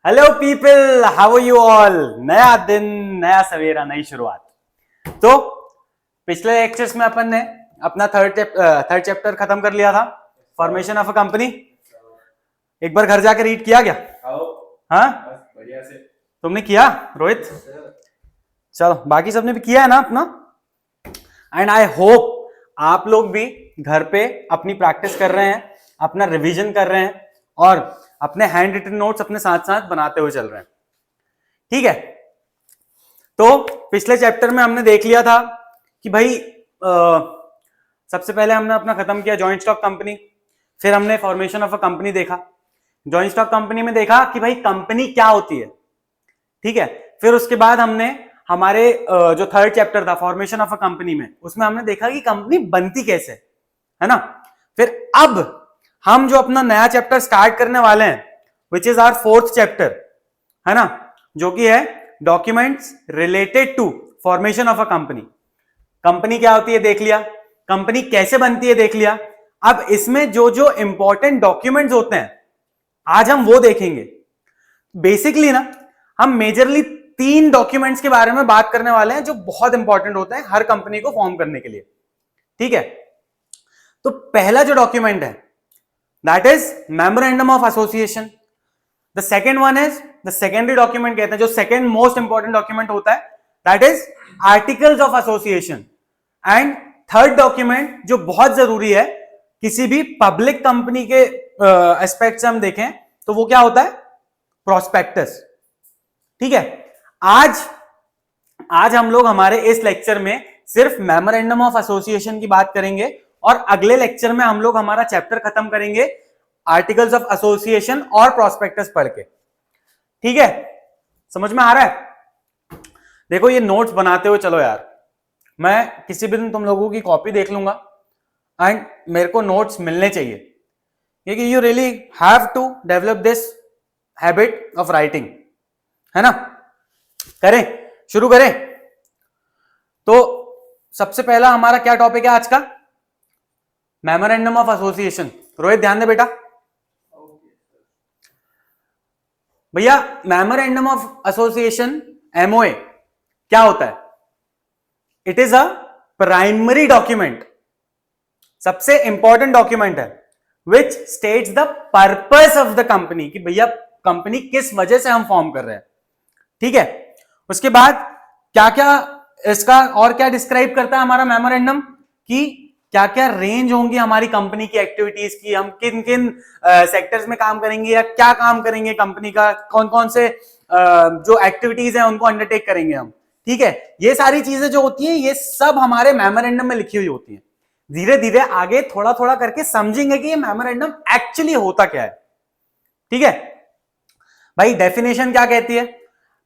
Hello people, how are you all. नया दिन, नया सवेरा, नई शुरुआत। तो पिछले लेक्चर्स में अपन ने अपना थर्ड चैप्टर खत्म कर लिया था, फॉर्मेशन ऑफ अ कंपनी। एक बार घर जाकर रीड किया क्या? हाँ, बढ़िया से। तुमने किया रोहित? चलो, बाकी सबने भी किया है ना अपना। एंड आई होप आप लोग भी घर पे अपनी प्रैक्टिस कर रहे हैं, अपना रिवीजन कर रहे हैं और अपने हैंड रिटन नोट्स अपने साथ साथ बनाते हुए चल रहे हैं। ठीक है, तो पिछले चैप्टर में हमने देख लिया था कि भाई सबसे पहले हमने अपना खत्म किया जॉइंट स्टॉक कंपनी, फिर हमने फॉर्मेशन ऑफ अ कंपनी देखा। जॉइंट स्टॉक कंपनी में देखा कि भाई कंपनी क्या होती है। ठीक है, फिर उसके बाद हमने हमारे जो थर्ड चैप्टर था फॉर्मेशन ऑफ अ कंपनी में, उसमें हमने देखा कि कंपनी बनती कैसे है ना। फिर अब हम जो अपना नया चैप्टर स्टार्ट करने वाले हैं, which is our fourth chapter, है ना, जो कि है documents related to formation of a company. Company क्या होती है देख लिया, कंपनी कैसे बनती है देख लिया। अब इसमें जो जो इंपॉर्टेंट डॉक्यूमेंट्स होते हैं आज हम वो देखेंगे। बेसिकली ना, हम मेजरली 3 डॉक्यूमेंट्स के बारे में बात करने वाले हैं जो बहुत इंपॉर्टेंट होते हैं हर कंपनी को फॉर्म करने के लिए। ठीक है, तो पहला जो डॉक्यूमेंट है that is memorandum of association. The second one is the secondary document, कहते हैं जो सेकेंड मोस्ट इंपॉर्टेंट डॉक्यूमेंट होता है, that is articles of association. And third document जो बहुत जरूरी है किसी भी पब्लिक कंपनी के एस्पेक्ट से हम देखें तो वो क्या होता है, प्रोस्पेक्टस। ठीक है, आज हम लोग हमारे इस लेक्चर में सिर्फ मेमोरेंडम ऑफ एसोसिएशन की बात करेंगे और अगले लेक्चर में हम लोग हमारा चैप्टर खत्म करेंगे आर्टिकल्स ऑफ एसोसिएशन और प्रोस्पेक्टस पढ़ के। ठीक है, समझ में आ रहा है? देखो ये नोट्स बनाते हुए चलो यार, मैं किसी भी दिन तुम लोगों की कॉपी देख लूंगा एंड मेरे को नोट्स मिलने चाहिए, क्योंकि you really have to develop this habit of writing, है ना। करें, शुरू करें। तो सबसे पहला हमारा क्या टॉपिक है आज का? Memorandum of association. रोहित ध्यान दे बेटा। भैया मेमोरेंडम ऑफ एसोसिएशन एमओए क्या होता है? It is a primary document, सबसे इंपॉर्टेंट डॉक्यूमेंट है, which states the purpose of the company, कि भैया कंपनी किस वजह से हम फॉर्म कर रहे हैं। ठीक है, उसके बाद क्या क्या इसका और क्या डिस्क्राइब करता है हमारा मेमोरेंडम, कि क्या क्या रेंज होंगी हमारी कंपनी की एक्टिविटीज की, हम किन किन सेक्टर्स में काम करेंगे या क्या काम करेंगे, कंपनी का कौन कौन से जो एक्टिविटीज हैं उनको अंडरटेक करेंगे हम। ठीक है, ये सारी चीजें जो होती हैं ये सब हमारे मेमोरेंडम में लिखी हुई होती है। धीरे धीरे आगे थोड़ा थोड़ा करके समझेंगे कि ये मेमोरेंडम एक्चुअली होता क्या है। ठीक है भाई, डेफिनेशन क्या कहती है?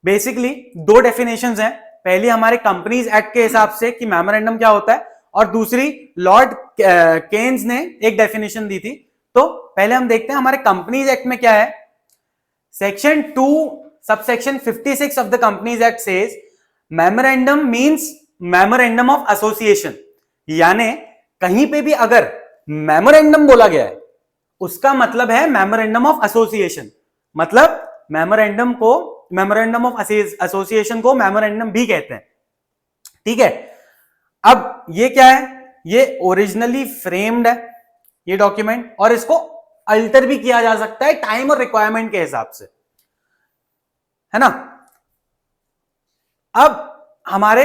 बेसिकली 2 डेफिनेशंस हैं। पहली हमारे कंपनीज एक्ट के हिसाब से कि मेमोरेंडम क्या होता है, और दूसरी लॉर्ड केन्स ने एक डेफिनेशन दी थी। तो पहले हम देखते हैं हमारे कंपनीज एक्ट में क्या है। Section 2 subsection 56 of the companies act says memorandum means memorandum of association. यानी कहीं पे भी अगर मेमोरेंडम बोला गया है उसका मतलब है मेमोरेंडम ऑफ एसोसिएशन, मतलब मेमोरेंडम ऑफ एसोसिएशन को मेमोरेंडम भी कहते हैं। ठीक है, अब ये क्या है, ये ओरिजिनली फ्रेम्ड है ये डॉक्यूमेंट, और इसको अल्टर भी किया जा सकता है टाइम और रिक्वायरमेंट के हिसाब से, है ना। अब हमारे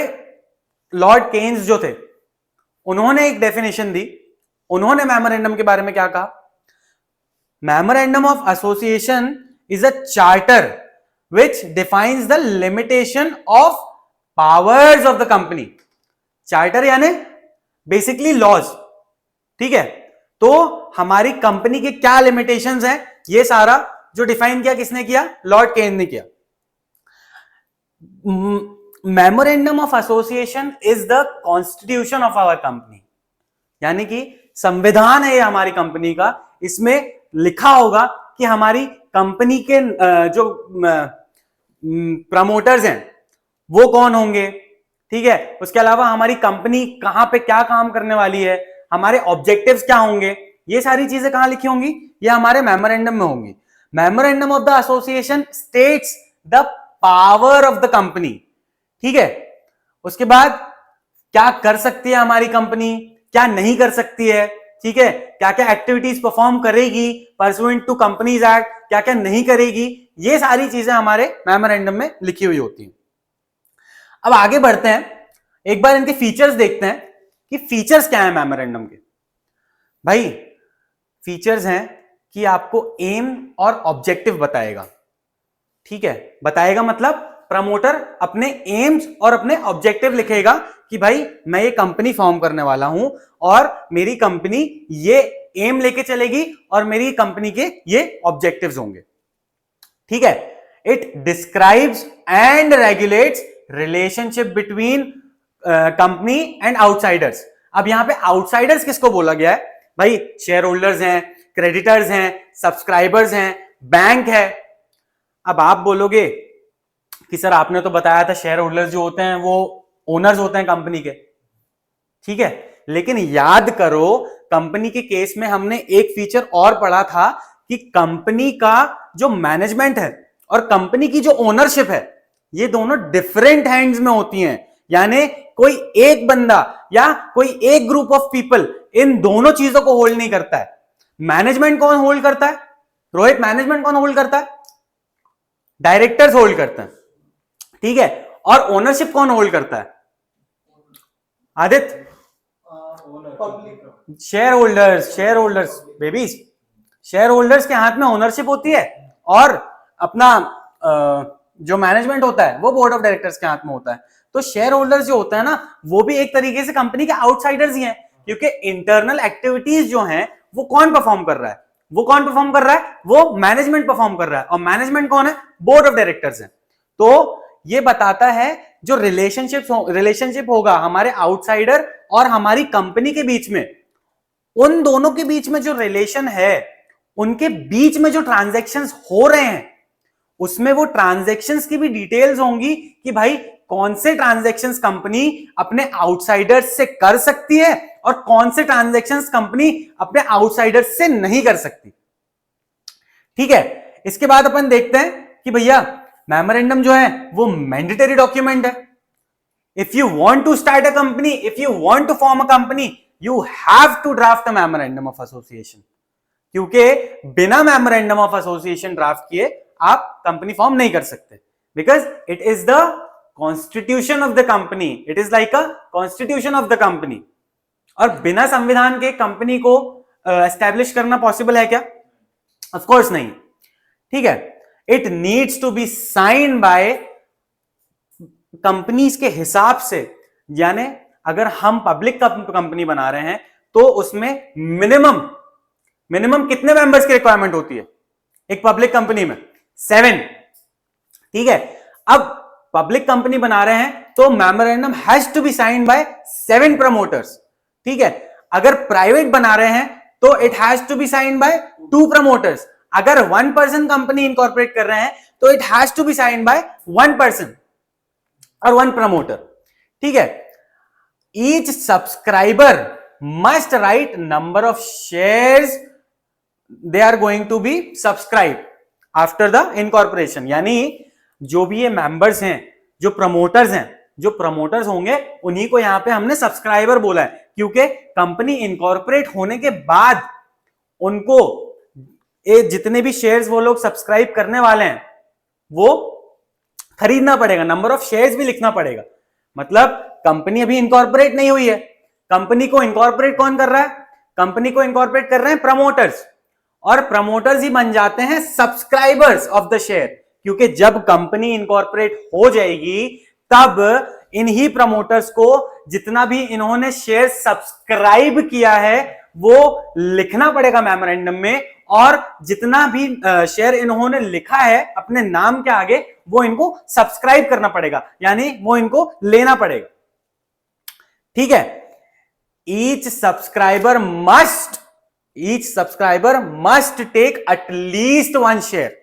लॉर्ड केन्स जो थे उन्होंने एक डेफिनेशन दी। उन्होंने मेमोरेंडम के बारे में क्या कहा? Memorandum of association is a charter which defines the limitation of powers of the company. Charter यानी बेसिकली लॉज। ठीक है, तो हमारी कंपनी के क्या लिमिटेशंस हैं ये सारा जो डिफाइन किया किसने किया? लॉर्ड केन ने किया। Memorandum of association is the constitution of our company, यानी कि संविधान है ये हमारी कंपनी का। इसमें लिखा होगा कि हमारी कंपनी के जो प्रमोटर्स हैं वो कौन होंगे। ठीक है, उसके अलावा हमारी कंपनी कहां पे क्या काम करने वाली है, हमारे ऑब्जेक्टिव्स क्या होंगे, ये सारी चीजें कहां लिखी होंगी? ये हमारे मेमोरेंडम में होंगी। Memorandum of the association states the power of the company, ठीक है। उसके बाद क्या कर सकती है हमारी कंपनी, क्या नहीं कर सकती है, ठीक है, क्या क्या एक्टिविटीज परफॉर्म करेगी परसुएंट टू कंपनीज एक्ट, क्या क्या नहीं करेगी, ये सारी चीजें हमारे मेमोरेंडम में लिखी हुई होती हैं। अब आगे बढ़ते हैं, एक बार इनके फीचर्स देखते हैं कि फीचर्स क्या है मेमोरेंडम के। भाई फीचर्स हैं कि आपको एम और ऑब्जेक्टिव बताएगा, ठीक है, बताएगा मतलब प्रमोटर अपने एम्स और अपने ऑब्जेक्टिव लिखेगा कि भाई मैं ये कंपनी फॉर्म करने वाला हूं और मेरी कंपनी ये एम लेके चलेगी और मेरी कंपनी के ये ऑब्जेक्टिव्स होंगे, ठीक है। It describes and regulates relationship between company and outsiders. अब यहां पे आउटसाइडर्स किसको बोला गया है भाई, शेयर होल्डर्स हैं, क्रेडिटर्स हैं, सब्सक्राइबर्स हैं, बैंक है। अब आप बोलोगे कि सर आपने तो बताया था शेयर होल्डर्स जो होते हैं वो ओनर्स होते हैं कंपनी के, ठीक है, लेकिन याद करो कंपनी के केस में हमने एक फीचर और पढ़ा था कि कंपनी का जो मैनेजमेंट है और कंपनी की जो ओनरशिप है ये दोनों डिफरेंट हैंड्स में होती हैं। यानी कोई एक बंदा या कोई एक ग्रुप ऑफ पीपल इन दोनों चीजों को होल्ड नहीं करता है। मैनेजमेंट कौन होल्ड करता है रोहित, मैनेजमेंट कौन होल्ड करता है, डायरेक्टर्स होल्ड करते हैं, ठीक है, और ओनरशिप कौन होल्ड करता है Aditya, share holders, share holders babies, share holders के हाथ में ओनरशिप होती है और अपना जो मैनेजमेंट होता है वो बोर्ड ऑफ डायरेक्टर्स के हाथ में होता है। तो शेयर होल्डर्स जो होता है ना वो भी एक तरीके से कंपनी के आउटसाइडर्स ही हैं, क्योंकि इंटरनल एक्टिविटीज जो हैं वो कौन परफॉर्म कर रहा है, वो कौन परफॉर्म कर रहा है, वो मैनेजमेंट परफॉर्म कर रहा है, और मैनेजमेंट कौन है, बोर्ड ऑफ डायरेक्टर्स है। तो ये बताता है जो रिलेशनशिप होगा हमारे आउटसाइडर और हमारी कंपनी के बीच में, उन दोनों के बीच में जो रिलेशन है, उनके बीच में जो ट्रांजैक्शंस हो रहे हैं उसमें वो ट्रांजैक्शंस की भी डिटेल्स होंगी कि भाई कौन से ट्रांजैक्शंस कंपनी अपने आउटसाइडर्स से कर सकती है और कौन से ट्रांजैक्शंस कंपनी अपने आउटसाइडर्स से नहीं कर सकती, ठीक है। इसके बाद अपन देखते हैं कि भैया मेमोरेंडम जो है वो मैंडेटरी डॉक्यूमेंट है। If you want to start a company, if you want to form a company, you have to draft a memorandum of association, क्योंकि बिना मेमोरेंडम ऑफ एसोसिएशन ड्राफ्ट किए आप कंपनी फॉर्म नहीं कर सकते, because it is the constitution of the company, it is like a constitution of the company. और बिना संविधान के कंपनी को एस्टैब्लिश करना पॉसिबल है क्या, ऑफ कोर्स नहीं, ठीक है। It needs to be sign by companies के हिसाब से, यानी अगर हम पब्लिक कंपनी बना रहे हैं तो उसमें मिनिमम कितने मेंबर्स की रिक्वायरमेंट होती है एक पब्लिक कंपनी में, 7, ठीक है। अब पब्लिक कंपनी बना रहे हैं तो memorandum has to be sign by 7 promoters, ठीक है। अगर प्राइवेट बना रहे हैं तो it has to be sign by 2 promoters. अगर 1 पर्सन कंपनी इनकॉर्पोरेट कर रहे हैं तो it has to be sign by 1 person और 1 प्रमोटर, ठीक है। Each subscriber must write number of shares they are going to be subscribe after the incorporation, यानी जो भी ये मेंबर्स हैं, जो प्रमोटर्स हैं, जो प्रमोटर्स होंगे उन्हीं को यहां पे हमने सब्सक्राइबर बोला है, क्योंकि कंपनी इनकॉर्पोरेट होने के बाद उनको जितने भी शेयर्स वो लोग सब्सक्राइब करने वाले हैं वो खरीदना पड़ेगा, नंबर ऑफ शेयर्स भी लिखना पड़ेगा। मतलब कंपनी अभी इनकॉर्पोरेट नहीं हुई है, कंपनी को इनकॉर्पोरेट कौन कर रहा है, कंपनी को इनकॉर्पोरेट कर रहे हैं प्रमोटर्स, और प्रमोटर्स ही बन जाते हैं सब्सक्राइबर्स ऑफ द शेयर, क्योंकि जब कंपनी इनकॉर्पोरेट हो जाएगी तब इन्हीं प्रमोटर्स को जितना भी इन्होंने शेयर सब्सक्राइब किया है वो लिखना पड़ेगा मेमोरेंडम में, और जितना भी शेयर इन्होंने लिखा है अपने नाम के आगे वो इनको सब्सक्राइब करना पड़ेगा, यानी वो इनको लेना पड़ेगा, ठीक है। Each subscriber must take at least 1 share.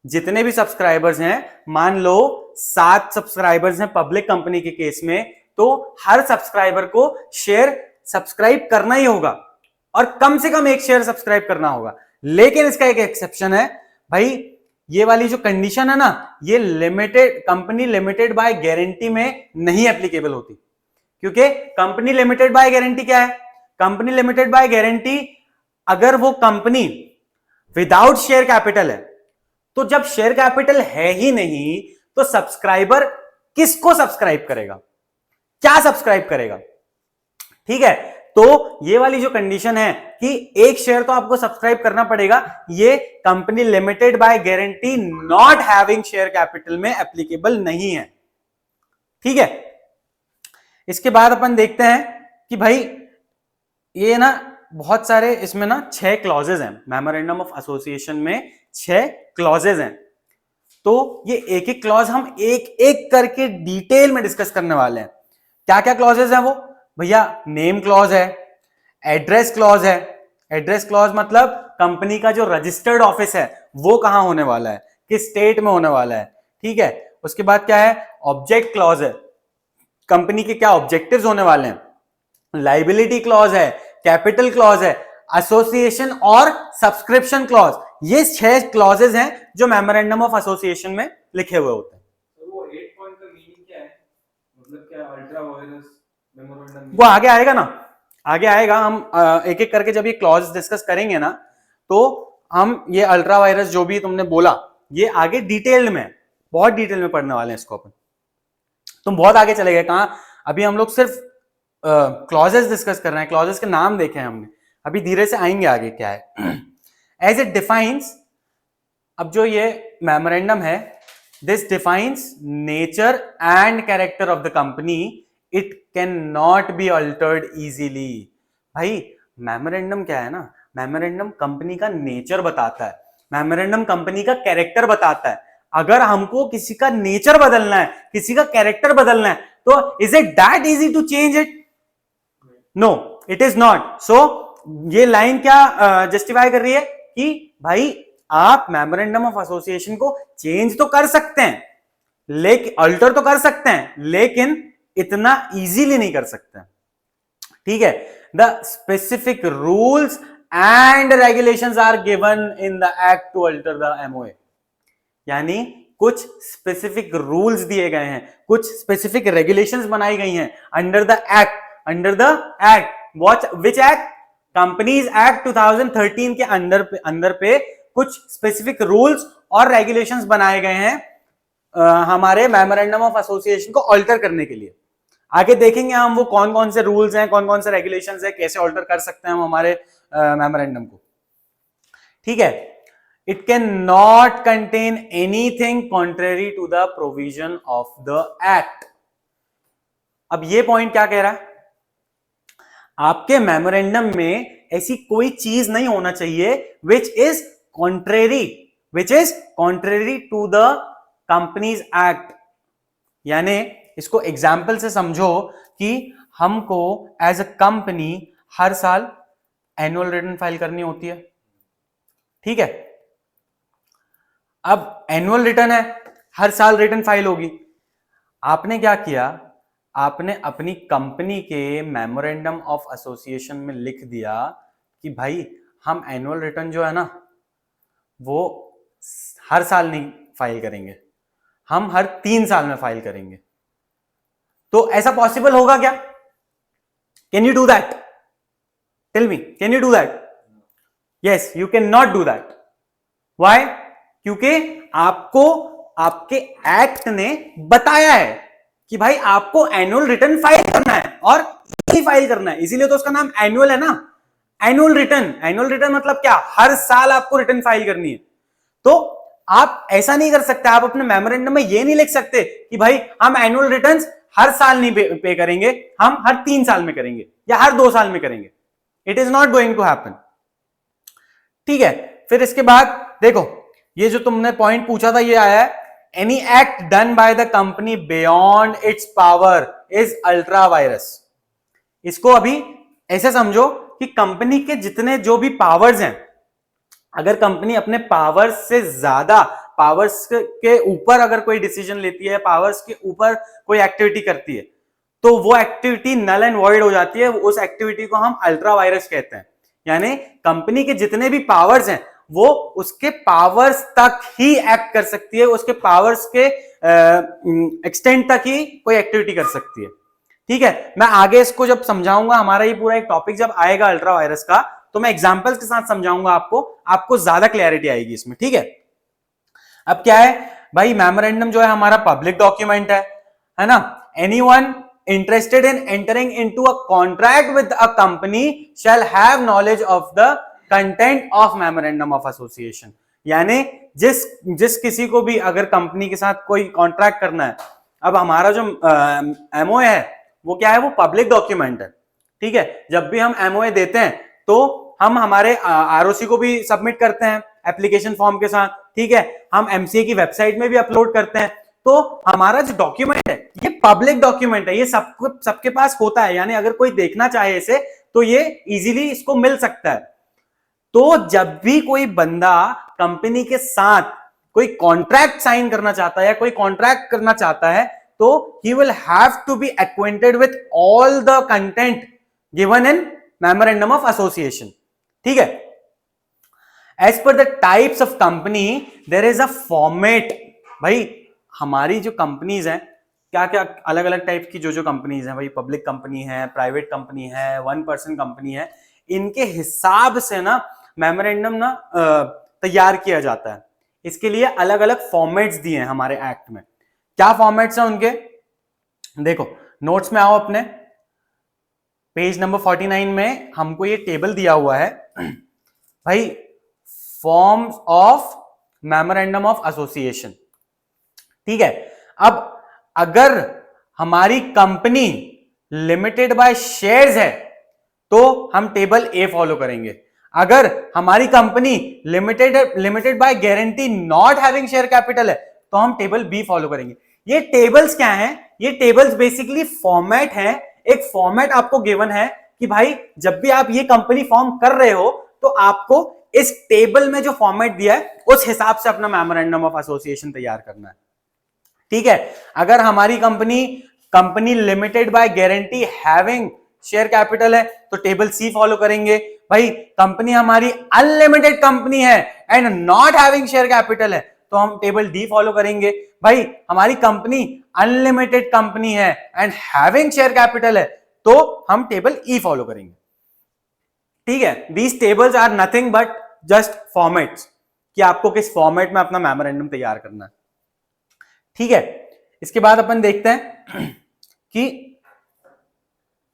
जितने भी सब्सक्राइबर्स हैं, मान लो 7 सब्सक्राइबर्स हैं पब्लिक कंपनी के केस में, तो हर सब्सक्राइबर को शेयर सब्सक्राइब करना ही होगा और कम से कम 1 शेयर सब्सक्राइब करना होगा। लेकिन इसका एक एक्सेप्शन है भाई, ये वाली जो कंडीशन है ना, ये limited company limited by guarantee में नहीं एप्लीकेबल होती। क्योंकि कंपनी लिमिटेड बाय गारंटी क्या है? कंपनी लिमिटेड बाय गारंटी, अगर वो कंपनी विदाउट शेयर कैपिटल है, तो जब शेयर कैपिटल है ही नहीं तो सब्सक्राइबर किसको सब्सक्राइब करेगा, क्या सब्सक्राइब करेगा? ठीक है, तो ये वाली जो कंडीशन है कि एक शेयर तो आपको सब्सक्राइब करना पड़ेगा, ये company limited by guarantee not having share capital में एप्लीकेबल नहीं है। ठीक है, इसके बाद अपन देखते हैं कि भाई ये ना बहुत सारे इसमें ना 6 क्लॉजेज हैं, मेमोरेंडम ऑफ एसोसिएशन में 6 क्लॉजेज हैं। तो ये एक एक क्लॉज हम एक एक करके डिटेल में डिस्कस करने वाले हैं। क्या क्या क्लॉजेज हैं वो भैया? नेम क्लॉज है, एड्रेस क्लॉज है। एड्रेस क्लॉज मतलब कंपनी का जो रजिस्टर्ड ऑफिस है वो कहां होने वाला है, किस स्टेट में होने वाला है। ठीक है, उसके बाद क्या है? ऑब्जेक्ट क्लॉज है, कंपनी के क्या ऑब्जेक्टिव्स होने वाले हैं। लाइबिलिटी क्लॉज है, कैपिटल क्लॉज है, एसोसिएशन और सब्सक्रिप्शन क्लॉज। ये 6 क्लॉजेज हैं जो मेमोरेंडम ऑफ एसोसिएशन में लिखे हुए होते हैं। तो वो 8 पॉइंट का मीनिंग क्या है? मतलब क्या अल्ट्रा वायरस मेमोरेंडम? वो आगे आएगा ना, आगे आएगा। हम एक एक करके जब ये क्लॉज डिस्कस करेंगे ना, तो हम ये अल्ट्रा वायरस जो भी तुमने बोला, ये आगे डिटेल में, बहुत डिटेल में पढ़ने वाले हैं इसको अपन। तुम बहुत आगे चले गए कहां? अभी हम लोग सिर्फ क्लॉजेस डिस्कस कर रहे हैं, क्लॉजेस के नाम देखे हैं हमने, अभी धीरे से आएंगे आगे क्या है। एज इट डिफाइंस, अब जो ये मेमोरेंडम है, this defines nature and character of the company, it can not be altered easily. भाई मेमोरेंडम क्या है ना, मेमोरेंडम कंपनी का नेचर बताता है, मेमोरेंडम कंपनी का कैरेक्टर बताता है। अगर हमको किसी का नेचर बदलना है, किसी का कैरेक्टर बदलना है, तो is it that easy to change it? No, it is not. So ये लाइन क्या जस्टिफाई कर रही है कि भाई आप मेमोरेंडम ऑफ एसोसिएशन को चेंज तो कर सकते हैं, लेकिन अल्टर तो कर सकते हैं, लेकिन इतना इजीली नहीं कर सकते। ठीक है, the specific rules and regulations are given in the act to alter the MOA. यानी कुछ स्पेसिफिक रूल्स दिए गए हैं, कुछ स्पेसिफिक रेगुलेशंस बनाई गई हैं under the act. Under the act, which act? Companies act 2013 के अंदर पे कुछ स्पेसिफिक रूल्स और रेगुलेशंस बनाए गए हैं हमारे मेमोरेंडम ऑफ एसोसिएशन को ऑल्टर करने के लिए। आगे देखेंगे हम वो कौन कौन से रूल्स हैं, कौन कौन से रेगुलेशंस हैं, कैसे ऑल्टर कर सकते हैं हम हमारे मेमोरेंडम को। ठीक है, it cannot contain anything contrary to the provision of the act। अब ये पॉइंट क्या कह रहा है? आपके मेमोरेंडम में ऐसी कोई चीज नहीं होना चाहिए which is contrary to the companies act। यानी इसको एग्जाम्पल से समझो कि हमको एज अ कंपनी हर साल एनुअल रिटर्न फाइल करनी होती है। ठीक है, अब एनुअल रिटर्न है, हर साल रिटर्न फाइल होगी। आपने क्या किया? आपने अपनी कंपनी के मेमोरेंडम ऑफ एसोसिएशन में लिख दिया कि भाई हम एनुअल रिटर्न जो है ना वो हर साल नहीं फाइल करेंगे, हम हर 3 साल में फाइल करेंगे। तो ऐसा पॉसिबल होगा क्या? Can you do that? Tell me, can you do that? Yes, you can not do that. Why? क्योंकि आपको आपके एक्ट ने बताया है कि भाई आपको एनुअल रिटर्न फाइल करना है और फाइल करना है, इसीलिए तो उसका नाम एनुअल है ना, एनुअल रिटर्न। एनुअल रिटर्न मतलब क्या? हर साल आपको रिटर्न फाइल करनी है। तो आप ऐसा नहीं कर सकते, आप अपने मेमोरेंडम में ये नहीं लिख सकते कि भाई हम एनुअल रिटर्न्स हर साल नहीं पे करेंगे, हम हर 3 साल में करेंगे या हर 2 साल में करेंगे। It is not going to happen. ठीक है, फिर इसके बाद देखो, ये जो तुमने पॉइंट पूछा था ये आया है, any act done by the company beyond it's power is ultra virus. इसको अभी ऐसे समझो कि कंपनी के जितने जो भी पावर्स हैं, अगर कंपनी अपने पावर्स से ज्यादा, पावर्स के ऊपर अगर कोई डिसीजन लेती है, पावर्स के ऊपर कोई एक्टिविटी करती है, तो वो एक्टिविटी नल एंड वॉइड हो जाती है। उस एक्टिविटी को हम अल्ट्रा वायरस कहते हैं। यानी कंपनी के जितने भी पावर्स हैं वो उसके पावर्स तक ही एक्ट कर सकती है, उसके पावर्स के एक्सटेंड तक ही कोई एक्टिविटी कर सकती है। ठीक है, मैं आगे इसको जब समझाऊंगा, हमारा ये पूरा एक टॉपिक जब आएगा अल्ट्रा वायरस का, तो मैं एग्जांपल्स के साथ समझाऊंगा आपको ज्यादा क्लैरिटी आएगी इसमें। ठीक है, अब क्या है भाई, मेमोरेंडम जो है हमारा पब्लिक डॉक्यूमेंट है ना। Anyone interested in entering into a contract with a company shall have knowledge of the content of memorandum of association। यानी जिस किसी को भी अगर कंपनी के साथ कोई कॉन्ट्रैक्ट करना है, अब हमारा जो एमओए है वो क्या है, वो पब्लिक डॉक्यूमेंट है। ठीक है, जब भी हम एमओए देते हैं तो हम हमारे आरओसी को भी सबमिट करते हैं एप्लीकेशन फॉर्म के साथ। ठीक है, हम एमसीए की वेबसाइट में भी अपलोड करते हैं। तो हमारा जो डॉक्यूमेंट है ये पब्लिक डॉक्यूमेंट है, ये सबके पास होता है, यानी अगर कोई देखना चाहे इसे तो ये इजीली इसको मिल सकता है। तो जब भी कोई बंदा कंपनी के साथ कोई कॉन्ट्रैक्ट साइन करना चाहता है या कोई कॉन्ट्रैक्ट करना चाहता है, तो he will have to be acquainted with all the content given in memorandum of association. ठीक है, as per the types of company there is a format. भाई हमारी जो कंपनीज हैं, क्या क्या अलग अलग टाइप की जो कंपनीज हैं भाई, पब्लिक कंपनी है, प्राइवेट कंपनी है, 1% कंपनी है, इनके हिसाब से ना मेमोरेंडम ना तैयार किया जाता है। इसके लिए अलग अलग फॉर्मेट्स दिए हैं हमारे एक्ट में। क्या फॉर्मेट्स हैं उनके, देखो नोट्स में आओ, अपने पेज नंबर 49 में हमको ये टेबल दिया हुआ है भाई, forms of memorandum of association. ठीक है, अब अगर हमारी कंपनी लिमिटेड बाय शेयर्स है तो हम टेबल ए फॉलो करेंगे। अगर हमारी company limited by guarantee not having share capital है तो हम टेबल बी फॉलो करेंगे। ये टेबल्स क्या हैं, ये टेबल्स बेसिकली फॉर्मेट है। एक फॉर्मेट आपको गिवन है कि भाई जब भी आप ये कंपनी फॉर्म कर रहे हो तो आपको इस टेबल में जो फॉर्मेट दिया है उस हिसाब से अपना मेमोरेंडम ऑफ एसोसिएशन तैयार करना है। ठीक है, अगर हमारी company limited by guarantee having share capital है तो टेबल सी फॉलो करेंगे। भाई कंपनी हमारी अनलिमिटेड कंपनी है and not having share capital है तो हम टेबल डी फॉलो करेंगे। भाई हमारी कंपनी अनलिमिटेड कंपनी है एंड हैविंग शेयर कैपिटल है तो हम टेबल ई फॉलो करेंगे। ठीक है, these tables are nothing but just formats, कि आपको किस फॉर्मेट में अपना मेमोरेंडम तैयार करना है। ठीक है, इसके बाद अपन देखते हैं कि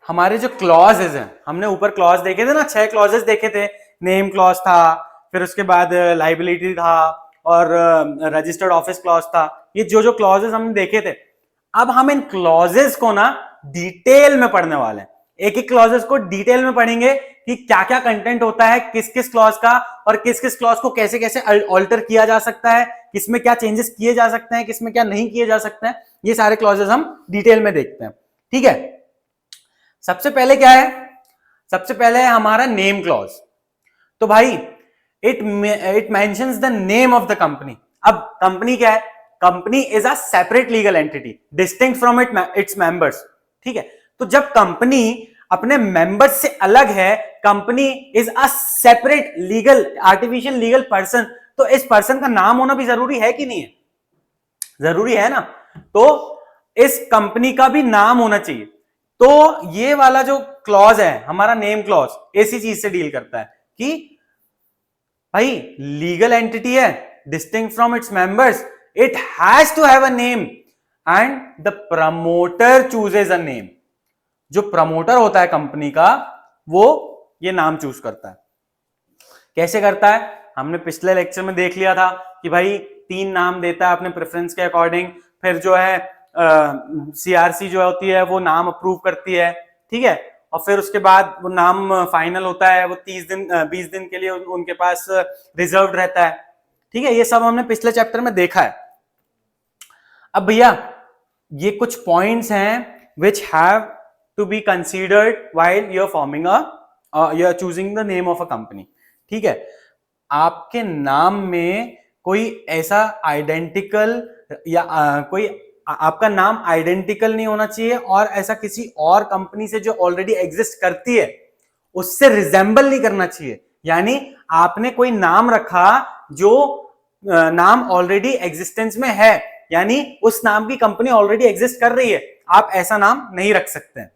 हमारे जो क्लॉजेज हैं, हमने ऊपर क्लॉज देखे थे ना, 6 क्लॉजेज देखे थे। नेम क्लॉज था, फिर उसके बाद लाइबिलिटी था और रजिस्टर्ड ऑफिस क्लॉज था। ये जो क्लॉजेज हमने देखे थे, अब हम इन क्लॉजेज को ना डिटेल में पढ़ने वाले हैं। एक एक क्लॉजेज को डिटेल में पढ़ेंगे कि क्या क्या कंटेंट होता है किस किस क्लॉज का, और किस किस क्लॉज को कैसे कैसे ऑल्टर किया जा सकता है, किसमें क्या चेंजेस किए जा सकते हैं, किसमें क्या नहीं किए जा सकते हैं। ये सारे क्लॉजेस हम डिटेल में देखते हैं। ठीक है, सबसे पहले क्या है, सबसे पहले है हमारा नेम क्लॉज। तो भाई it mentions the name of the company. अब कंपनी क्या है, company is a separate legal entity distinct from its members. ठीक है, तो जब कंपनी अपने मेंबर्स से अलग है, company is a separate legal artificial legal person, तो इस पर्सन का नाम होना भी जरूरी है कि नहीं है, जरूरी है ना। तो इस कंपनी का भी नाम होना चाहिए। तो ये वाला जो क्लॉज है हमारा नेम क्लॉज, इसी चीज से डील करता है कि भाई लीगल एंटिटी है distinct from its members, it has to have a name and the promoter chooses a name. जो प्रमोटर होता है कंपनी का वो ये नाम चूज करता है। कैसे करता है, हमने पिछले लेक्चर में देख लिया था कि भाई 3 नाम देता है अपने प्रेफरेंस के अकॉर्डिंग, फिर जो है सीआरसी जो होती है वो नाम अप्रूव करती है। ठीक है, और फिर उसके बाद वो नाम फाइनल होता है, वो 20 दिन के लिए उनके पास रिजर्व रहता है। ठीक है, ये सब हमने पिछले चैप्टर में देखा है। अब भैया ये कुछ पॉइंट्स हैं which have to be considered while you are forming you are choosing the name of a company. ठीक है, आपके नाम में कोई ऐसा आइडेंटिकल या कोई आपका नाम आइडेंटिकल नहीं होना चाहिए और ऐसा किसी और कंपनी से जो ऑलरेडी एग्जिस्ट करती है उससे रिजेंबल नहीं करना चाहिए। यानी आपने कोई नाम रखा जो नाम ऑलरेडी एग्जिस्टेंस में है, यानी उस नाम की कंपनी ऑलरेडी एग्जिस्ट कर रही है, आप ऐसा नाम नहीं रख सकते हैं।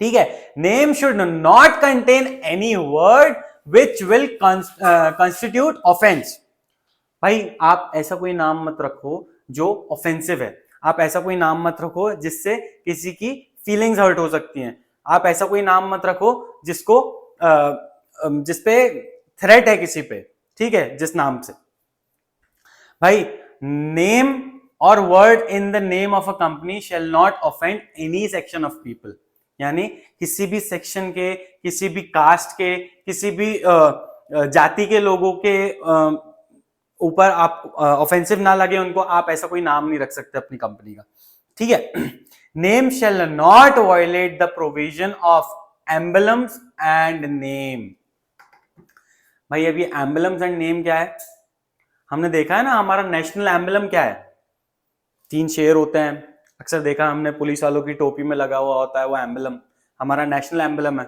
ठीक है, name should not contain any word which will constitute offence. भाई आप ऐसा कोई नाम मत रखो जो ऑफेंसिव है, आप ऐसा कोई नाम मत रखो जिससे किसी की फीलिंग्स हर्ट हो सकती हैं, आप ऐसा कोई नाम मत रखो जिसको जिसपे थ्रेट है किसी पे, ठीक है, जिस नाम से। भाई नेम और word in the name of a company shall not offend any section of people, यानी किसी भी सेक्शन के, किसी भी कास्ट के, किसी भी जाति के लोगों के ऊपर आप ऑफेंसिव ना लगे उनको, आप ऐसा कोई नाम नहीं रख सकते अपनी कंपनी का। ठीक है, name shall not violate the provision of emblems and name. भाई अभी एम्बलम्स एंड नेम क्या है? हमने देखा है ना, हमारा नेशनल एम्बलम क्या है? 3 शेर होते हैं, अक्सर देखा हमने पुलिस वालों की टोपी में लगा हुआ होता है वो एम्बलम, हमारा नेशनल एम्बलम है।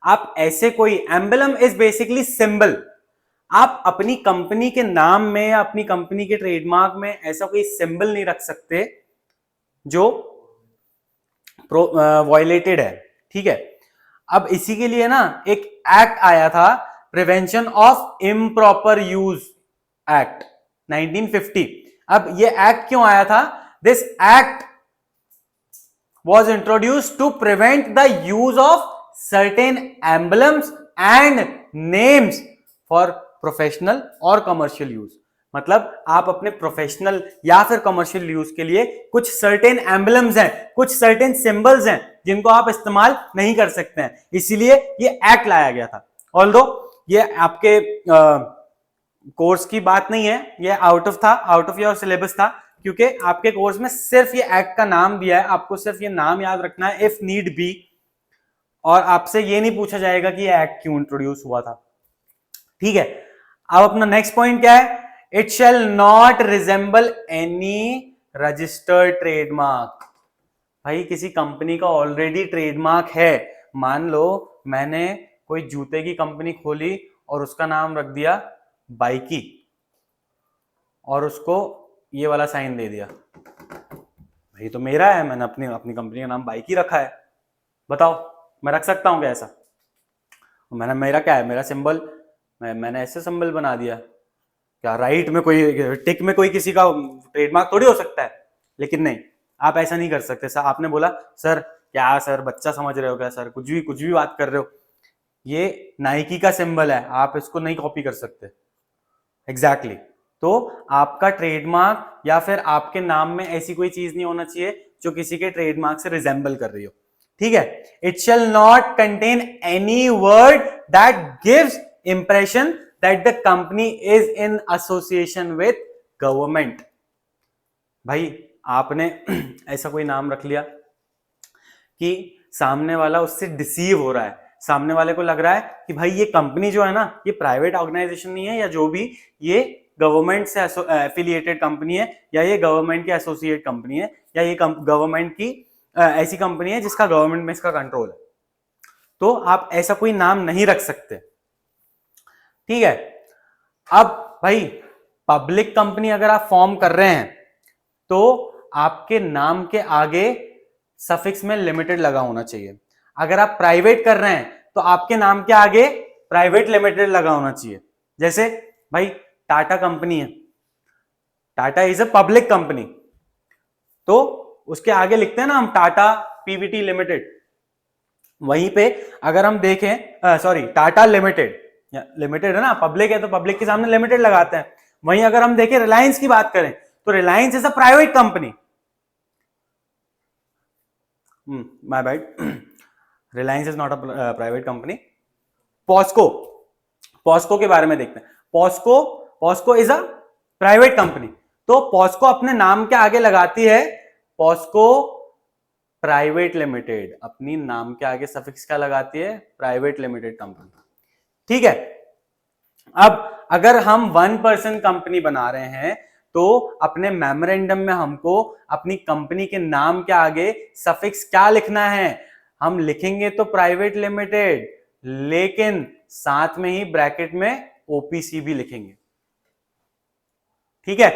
आप ऐसे कोई एम्बलम इज बेसिकली सिंबल, आप अपनी कंपनी के नाम में, अपनी कंपनी के ट्रेडमार्क में ऐसा कोई सिंबल नहीं रख सकते जो वायलेटेड है। ठीक है, अब इसी के लिए ना एक एक्ट आया था, prevention of improper use act 1950। अब ये एक्ट क्यों आया था? This act was introduced to prevent the use of certain emblems and names for professional और commercial use। मतलब आप अपने प्रोफेशनल या फिर कमर्शियल यूज के लिए कुछ सर्टेन एम्बलम्स हैं, कुछ सर्टेन सिंबल्स हैं जिनको आप इस्तेमाल नहीं कर सकते हैं, इसीलिए ये एक्ट लाया गया था। ऑल्दो ये आपके कोर्स की बात नहीं है, ये आउट ऑफ योर सिलेबस था, क्योंकि आपके कोर्स में सिर्फ ये एक्ट का नाम दिया है, आपको सिर्फ ये नाम याद रखना है इफ नीड बी, और आपसे ये नहीं पूछा जाएगा कि ये एक्ट क्यों इंट्रोड्यूस हुआ था। ठीक है, अब अपना नेक्स्ट पॉइंट क्या है? It shall not resemble any registered trademark. भाई किसी कंपनी का ऑलरेडी ट्रेडमार्क है, मान लो मैंने कोई जूते की कंपनी खोली और उसका नाम रख दिया बाइकी और उसको ये वाला साइन दे दिया, भाई तो मेरा है, मैंने अपनी अपनी कंपनी का नाम बाइकी रखा है, बताओ मैं रख सकता हूं क्या ऐसा? मेरा क्या है, मेरा सिंबल मैंने ऐसे सिंबल बना दिया, क्या राइट में कोई टिक में कोई किसी का ट्रेडमार्क थोड़ी हो सकता है? लेकिन नहीं, आप ऐसा नहीं कर सकते। सर आपने बोला सर क्या सर बच्चा समझ रहे हो क्या सर, कुछ भी बात कर रहे हो, ये नाइकी का सिंबल है, आप इसको नहीं कॉपी कर सकते। एग्जैक्टली तो आपका ट्रेडमार्क या फिर आपके नाम में ऐसी कोई चीज नहीं होना चाहिए जो किसी के ट्रेडमार्क से रिजेंबल कर रही हो। ठीक है, it shall not contain any word that gives impression that the company is in association with government. भाई आपने ऐसा कोई नाम रख लिया कि सामने वाला उससे डिसीव हो रहा है, सामने वाले को लग रहा है कि भाई ये कंपनी जो है ना, ये प्राइवेट ऑर्गेनाइजेशन नहीं है या जो भी, ये गवर्नमेंट से एफिलिएटेड कंपनी है, या ये गवर्नमेंट की एसोसिएट कंपनी है, या ये गवर्नमेंट की ऐसी कंपनी है जिसका गवर्नमेंट में इसका कंट्रोल है। तो आप ऐसा कोई नाम नहीं रख सकते। ठीक है, अब भाई पब्लिक कंपनी अगर आप फॉर्म कर रहे हैं तो आपके नाम के आगे सफिक्स में लिमिटेड लगा होना चाहिए। अगर आप प्राइवेट कर रहे हैं तो आपके नाम के आगे प्राइवेट लिमिटेड लगा होना चाहिए। जैसे भाई टाटा कंपनी है, Tata is a public company, तो उसके आगे लिखते हैं ना हम टाटा पीवीटी लिमिटेड। वहीं पे अगर हम देखें सॉरी टाटा लिमिटेड, लिमिटेड है ना, पब्लिक है तो पब्लिक के सामने लिमिटेड लगाते हैं। वहीं अगर हम देखें रिलायंस की बात करें तो Reliance is a private company, my bad, Reliance is not a private company. POSCO के बारे में देखते हैं। POSCO is a private company, तो पॉस्को अपने नाम के आगे लगाती है पॉस्को प्राइवेट लिमिटेड, अपनी नाम के आगे सफिक्स क्या लगाती है? Private limited company. ठीक है, अब अगर हम 1% कंपनी बना रहे हैं तो अपने मेमोरेंडम में हमको अपनी कंपनी के नाम के आगे सफिक्स क्या लिखना है? हम लिखेंगे तो प्राइवेट लिमिटेड, लेकिन साथ में ही ब्रैकेट में ओपीसी भी लिखेंगे, ठीक है,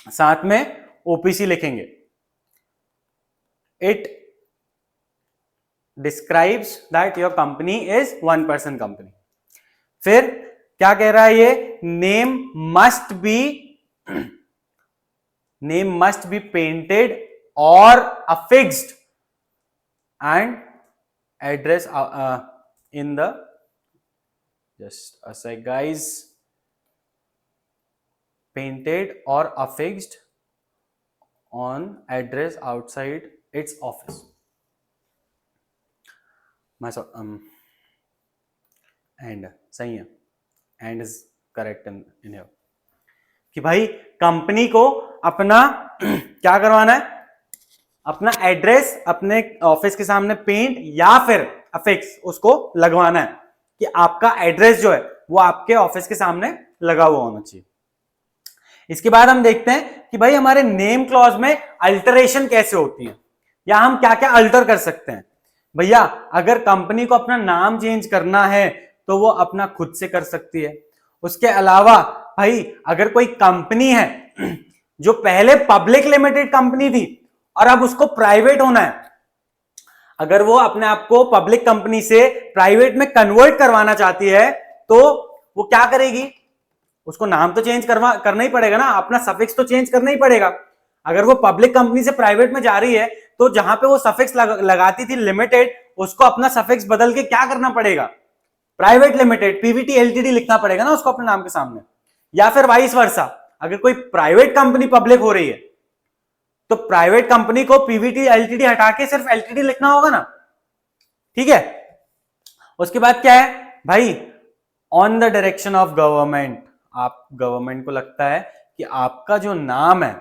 साथ में ओपीसी लिखेंगे। It describes that your company is 1% company. फिर क्या कह रहा है ये, नेम मस्ट बी पेंटेड और affixed and address in the, just a sec guys, painted or affixed on address outside its office. And सही है, and is correct in here कि भाई कंपनी को अपना क्या करवाना है, अपना एड्रेस अपने ऑफिस के सामने पेंट या फिर अफिक्स उसको लगवाना है कि आपका एड्रेस जो है वो आपके ऑफिस के सामने लगा हुआ होना चाहिए। इसके बाद हम देखते हैं कि भाई हमारे नेम क्लॉज में अल्टरेशन कैसे होती है, या हम क्या क्या अल्टर कर सकते हैं। भैया अगर कंपनी को अपना नाम चेंज करना है तो वो अपना खुद से कर सकती है। उसके अलावा भाई अगर कोई कंपनी है जो पहले पब्लिक लिमिटेड कंपनी थी और अब उसको प्राइवेट होना है, अगर वो अपने आप को पब्लिक कंपनी से प्राइवेट में कन्वर्ट करवाना चाहती है तो वो क्या करेगी, उसको नाम तो चेंज करना ही पड़ेगा ना, अपना सफिक्स तो चेंज करना ही पड़ेगा। अगर वो पब्लिक कंपनी से प्राइवेट में जा रही है तो जहां पे वो सफिक्स लगाती थी लिमिटेड, उसको अपना सफिक्स बदल के क्या करना पड़ेगा, प्राइवेट लिमिटेड पीवीटी एलटीडी लिखना पड़ेगा ना उसको अपने नाम के सामने। या फिर वाइस वर्सा, अगर कोई प्राइवेट कंपनी पब्लिक हो रही है तो प्राइवेट कंपनी को पीवीटी एलटीडी हटा के सिर्फ एलटीडी लिखना होगा ना, ठीक है। उसके बाद क्या है भाई, on the direction of government, आप गवर्नमेंट को लगता है कि आपका जो नाम है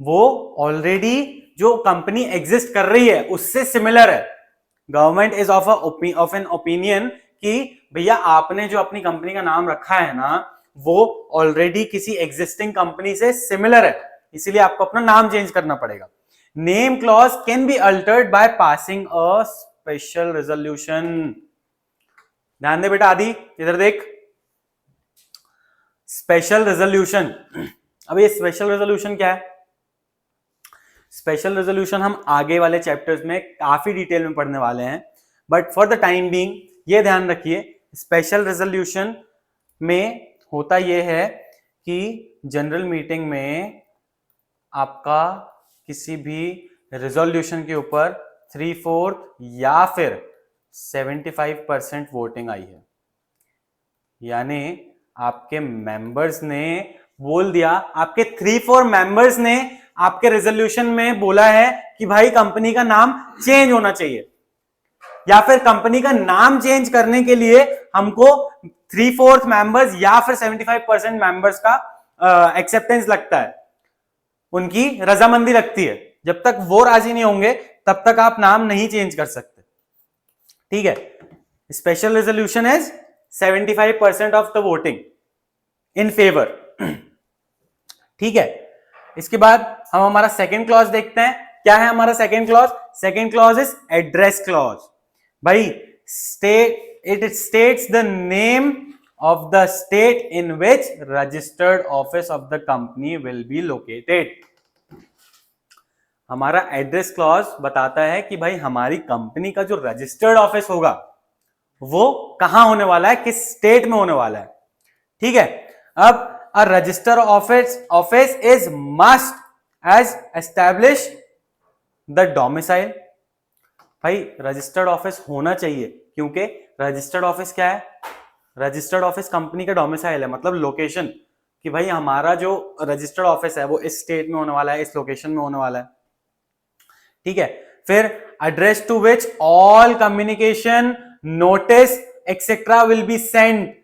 वो ऑलरेडी जो कंपनी एग्जिस्ट कर रही है उससे सिमिलर है, government is of an opinion कि भैया आपने जो अपनी कंपनी का नाम रखा है ना वो ऑलरेडी किसी एग्जिस्टिंग कंपनी से सिमिलर है, इसीलिए आपको अपना नाम चेंज करना पड़ेगा। Name clause can be altered by passing a special resolution. ध्यान दे बेटा, आदि इधर देख, स्पेशल रेजोल्यूशन। अब ये स्पेशल रेजोल्यूशन क्या है, स्पेशल रेजोल्यूशन हम आगे वाले चैप्टर्स में काफी डिटेल में पढ़ने वाले हैं, but for the time being ये ध्यान रखिए, स्पेशल रेजोल्यूशन में होता यह है कि जनरल मीटिंग में आपका किसी भी रेजोल्यूशन के ऊपर 3/4 या फिर 75% वोटिंग आई है, यानी आपके मेंबर्स ने बोल दिया, आपके 3/4 मेंबर्स ने आपके रेजोल्यूशन में बोला है कि भाई कंपनी का नाम चेंज होना चाहिए, या फिर कंपनी का नाम चेंज करने के लिए हमको 3/4 मेंबर्स या फिर 75% मेंबर्स का एक्सेप्टेंस लगता है, उनकी रजामंदी लगती है। जब तक वो राजी नहीं होंगे तब तक आप नाम नहीं चेंज कर सकते, ठीक है। Special resolution is 75% of the voting in favour, ठीक है। इसके बाद हम हमारा सेकेंड क्लॉज देखते हैं, क्या है हमारा second clause, second clause is address clause. भाई it states the name of the state in which registered office of the company will be located। हमारा एड्रेस क्लॉज बताता है कि भाई हमारी कंपनी का जो रजिस्टर्ड ऑफिस होगा वो कहां होने वाला है, किस स्टेट में होने वाला है, ठीक है। अब a register office is must as establish the domicile। भाई रजिस्टर्ड ऑफिस होना चाहिए, क्योंकि रजिस्टर्ड ऑफिस क्या है, रजिस्टर्ड ऑफिस कंपनी का डोमिसाइल है, मतलब लोकेशन, कि भाई हमारा जो रजिस्टर्ड ऑफिस है वो इस स्टेट में होने वाला है, इस लोकेशन में होने वाला है, ठीक है। फिर address to which all communication notice etcetera will be send.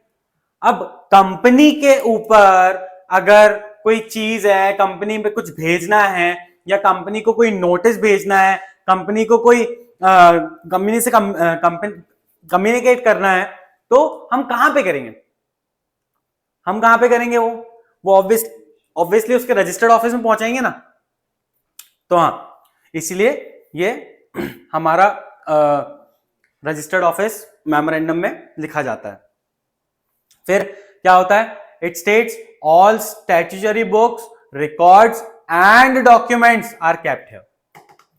अब कंपनी के ऊपर अगर कोई चीज है, कंपनी पे कुछ भेजना है या कंपनी को कोई नोटिस भेजना है, कंपनी को कोई कंपनी से कम्युनिकेट करना है, तो हम कहां पे करेंगे, हम कहां पे करेंगे, वो ऑब्वियसली उसके रजिस्टर्ड ऑफिस में पहुंचाएंगे ना। तो हाँ, इसलिए ये हमारा रजिस्टर्ड ऑफिस मेमोरेंडम में लिखा जाता है। फिर क्या होता है? It states all statutory books, records and documents are kept here.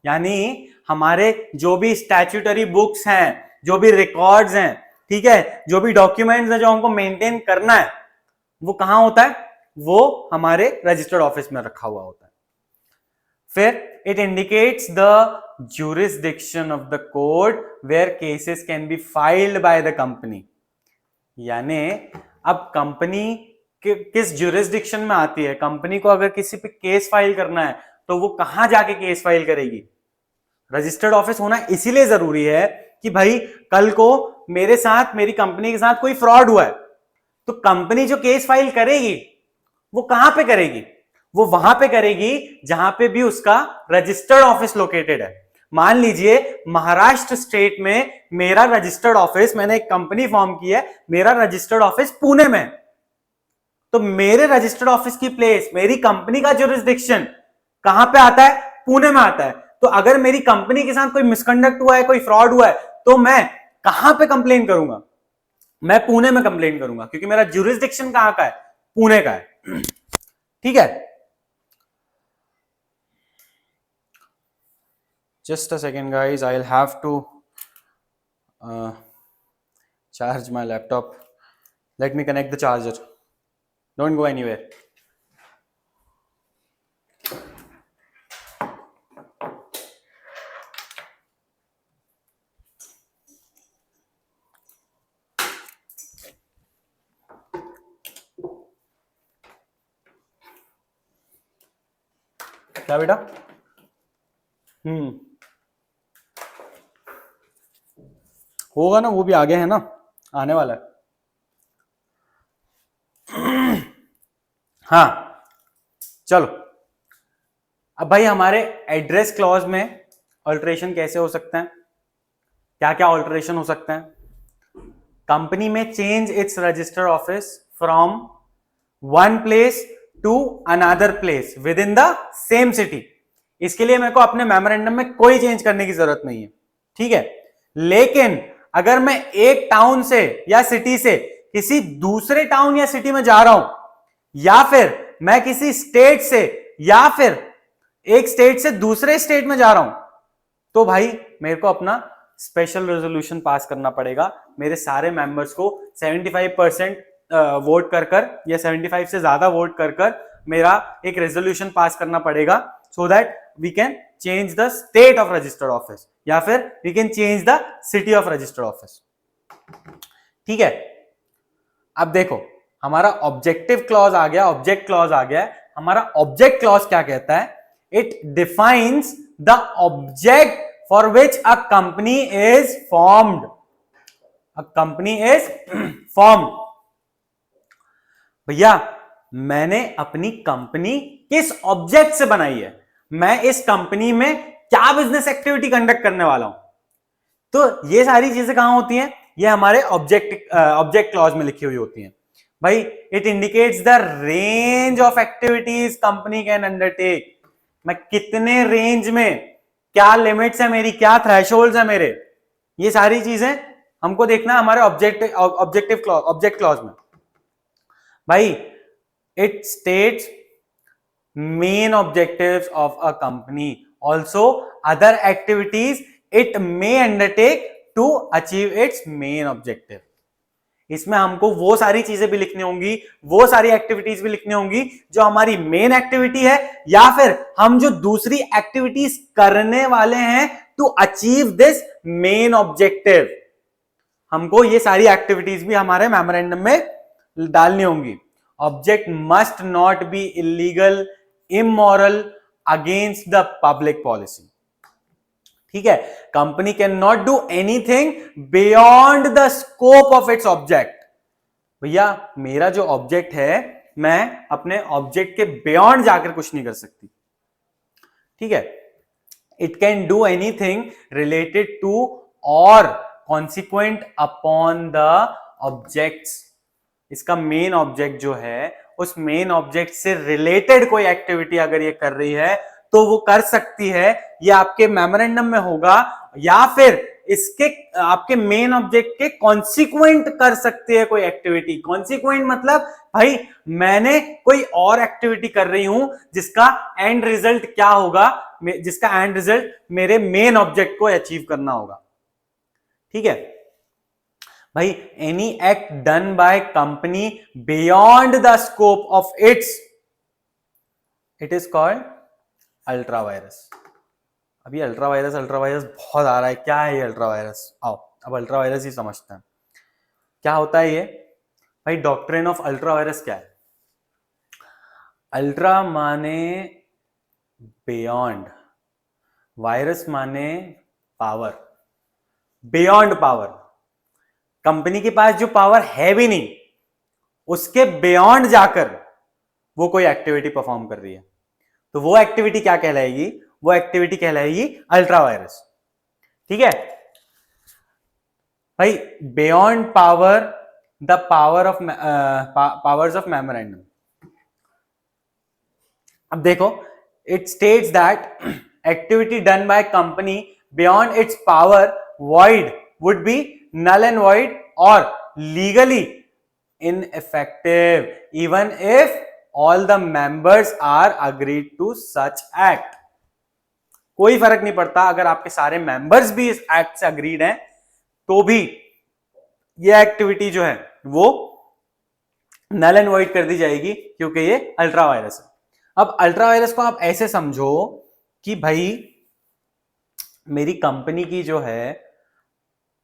यानी हमारे जो भी स्टैट्यूटरी बुक्स हैं, जो भी रिकॉर्ड्स हैं, ठीक है, जो भी डॉक्यूमेंट्स हैं जो हमको मेंटेन करना है, वो कहां होता है? वो हमारे रजिस्टर्ड ऑफिस में रखा हुआ होता है। फिर it indicates the jurisdiction of the court where cases can be filed by the company। यानी अब कंपनी किस jurisdiction में आती है? कंपनी को अगर किसी पे केस फाइल करना है तो वो कहां जाके केस फाइल करेगी? रजिस्टर्ड ऑफिस होना इसीलिए जरूरी है कि भाई कल को मेरे साथ, मेरी कंपनी के साथ कोई फ्रॉड हुआ है तो कंपनी जो केस फाइल करेगी वो कहां पे करेगी? वो वहां पे करेगी जहां पे भी उसका रजिस्टर्ड ऑफिस लोकेटेड है। मान लीजिए महाराष्ट्र स्टेट में मेरा रजिस्टर्ड ऑफिस, मैंने एक कंपनी फॉर्म की है, मेरा रजिस्टर्ड ऑफिस पुणे में, तो मेरे रजिस्टर्ड ऑफिस की प्लेस, मेरी कंपनी का जुरिस्डिक्शन कहां पे आता है? पुणे में आता है। तो अगर मेरी कंपनी के साथ कोई मिसकंडक्ट हुआ है, कोई फ्रॉड हुआ है, तो मैं कहां पे कंप्लेन करूंगा? मैं पुणे में कंप्लेन करूंगा, क्योंकि मेरा जुरिस्डिक्शन कहां का है? पुणे का है। ठीक है, just a second guys, I'll have to charge my laptop. Let me connect the charger. Don't go anywhere. क्या बेटा? होगा ना, वो भी आगे है ना, आने वाला है। हाँ चलो, अब भाई हमारे एड्रेस क्लॉज में ऑल्टरेशन कैसे हो सकते हैं? क्या क्या ऑल्टरेशन हो सकते हैं? कंपनी में change its register office from one place to another place within the same city. इसके लिए मेरे को अपने मेमोरेंडम में कोई चेंज करने की जरूरत नहीं है, ठीक है। लेकिन अगर मैं एक टाउन से या सिटी से किसी दूसरे टाउन या सिटी में जा रहा हूं, या फिर मैं किसी स्टेट से या फिर एक स्टेट से दूसरे स्टेट में जा रहा हूं, तो भाई मेरे को अपना स्पेशल रेजोल्यूशन पास करना पड़ेगा। मेरे सारे मेंबर्स को 75% वोट कर या 75 से ज्यादा वोट कर मेरा एक रेजोल्यूशन पास करना पड़ेगा, so that we can change the state of registered office या फिर we can change the city of registered office. ठीक है, अब देखो हमारा ऑब्जेक्टिव क्लॉज आ गया, ऑब्जेक्ट क्लॉज आ गया। हमारा ऑब्जेक्ट क्लॉज क्या कहता है? It defines the object for which a company is formed. A company is formed. भैया मैंने अपनी कंपनी किस ऑब्जेक्ट से बनाई है? मैं इस कंपनी में क्या बिजनेस एक्टिविटी कंडक्ट करने वाला हूं? तो ये सारी चीजें कहां होती हैं? ये हमारे ऑब्जेक्ट क्लॉज में लिखी हुई होती हैं। भाई it indicates the range of activities company can undertake. मैं कितने रेंज में, क्या लिमिट्स है मेरी, क्या थ्रेशोल्ड्स है मेरे, ये सारी चीजें हमको देखना है हमारे ऑब्जेक्ट क्लॉज में। भाई it states main objectives of a company, also other activities it may undertake to achieve its main objective. इसमें हमको वो सारी चीजें भी लिखनी होंगी, वो सारी एक्टिविटीज भी लिखनी होंगी जो हमारी मेन एक्टिविटी है, या फिर हम जो दूसरी एक्टिविटीज करने वाले हैं to achieve this main objective. हमको ये सारी एक्टिविटीज भी हमारे मेमोरेंडम में डालनी होंगी। Object must not be illegal, immoral, against the public policy. ठीक है, company can not do anything beyond the scope of its object. भैया मेरा जो ऑब्जेक्ट है, मैं अपने ऑब्जेक्ट के बियॉन्ड जाकर कुछ नहीं कर सकती। ठीक है, it can do anything related to और कॉन्सिक्वेंट अपॉन द ऑब्जेक्ट्स। इसका मेन ऑब्जेक्ट जो है, उस मेन ऑब्जेक्ट से रिलेटेड कोई एक्टिविटी अगर ये कर रही है तो वो कर सकती है। ये आपके मेमोरेंडम में होगा, या फिर इसके आपके मेन ऑब्जेक्ट के कॉन्सिक्वेंट कर सकती है कोई एक्टिविटी। कॉन्सिक्वेंट मतलब भाई मैंने कोई और एक्टिविटी कर रही हूं जिसका एंड रिजल्ट क्या होगा, जिसका एंड रिजल्ट मेरे मेन ऑब्जेक्ट को अचीव करना होगा। ठीक है भाई, any act done by company beyond the scope of it is called ultra vires. अभी अल्ट्रा वायरस बहुत आ रहा है। क्या है ये अल्ट्रा वायरस? आओ अब अल्ट्रा वायरस ही समझते हैं क्या होता है ये। भाई डॉक्ट्रिन ऑफ अल्ट्रा वायरस क्या है? अल्ट्रा माने बियॉन्ड, वायरस माने पावर, बियॉन्ड पावर। कंपनी के पास जो पावर है भी नहीं उसके बियॉन्ड जाकर वो कोई एक्टिविटी परफॉर्म कर रही है, तो वो एक्टिविटी क्या कहलाएगी? वो एक्टिविटी कहलाएगी अल्ट्रा वायरस। ठीक है भाई, beyond power, the power of powers of memorandum. अब देखो, it states that activity done by company beyond it's power void would be null and void or legally ineffective even if all the members are agreed to such act। कोई फर्क नहीं पड़ता अगर आपके सारे members भी इस एक्ट से अग्रीड हैं तो भी ये एक्टिविटी जो है वो नल एंड वॉइड कर दी जाएगी क्योंकि ये अल्ट्रा वायरस है। अब अल्ट्रा वायरस को आप ऐसे समझो कि भाई मेरी कंपनी की जो है,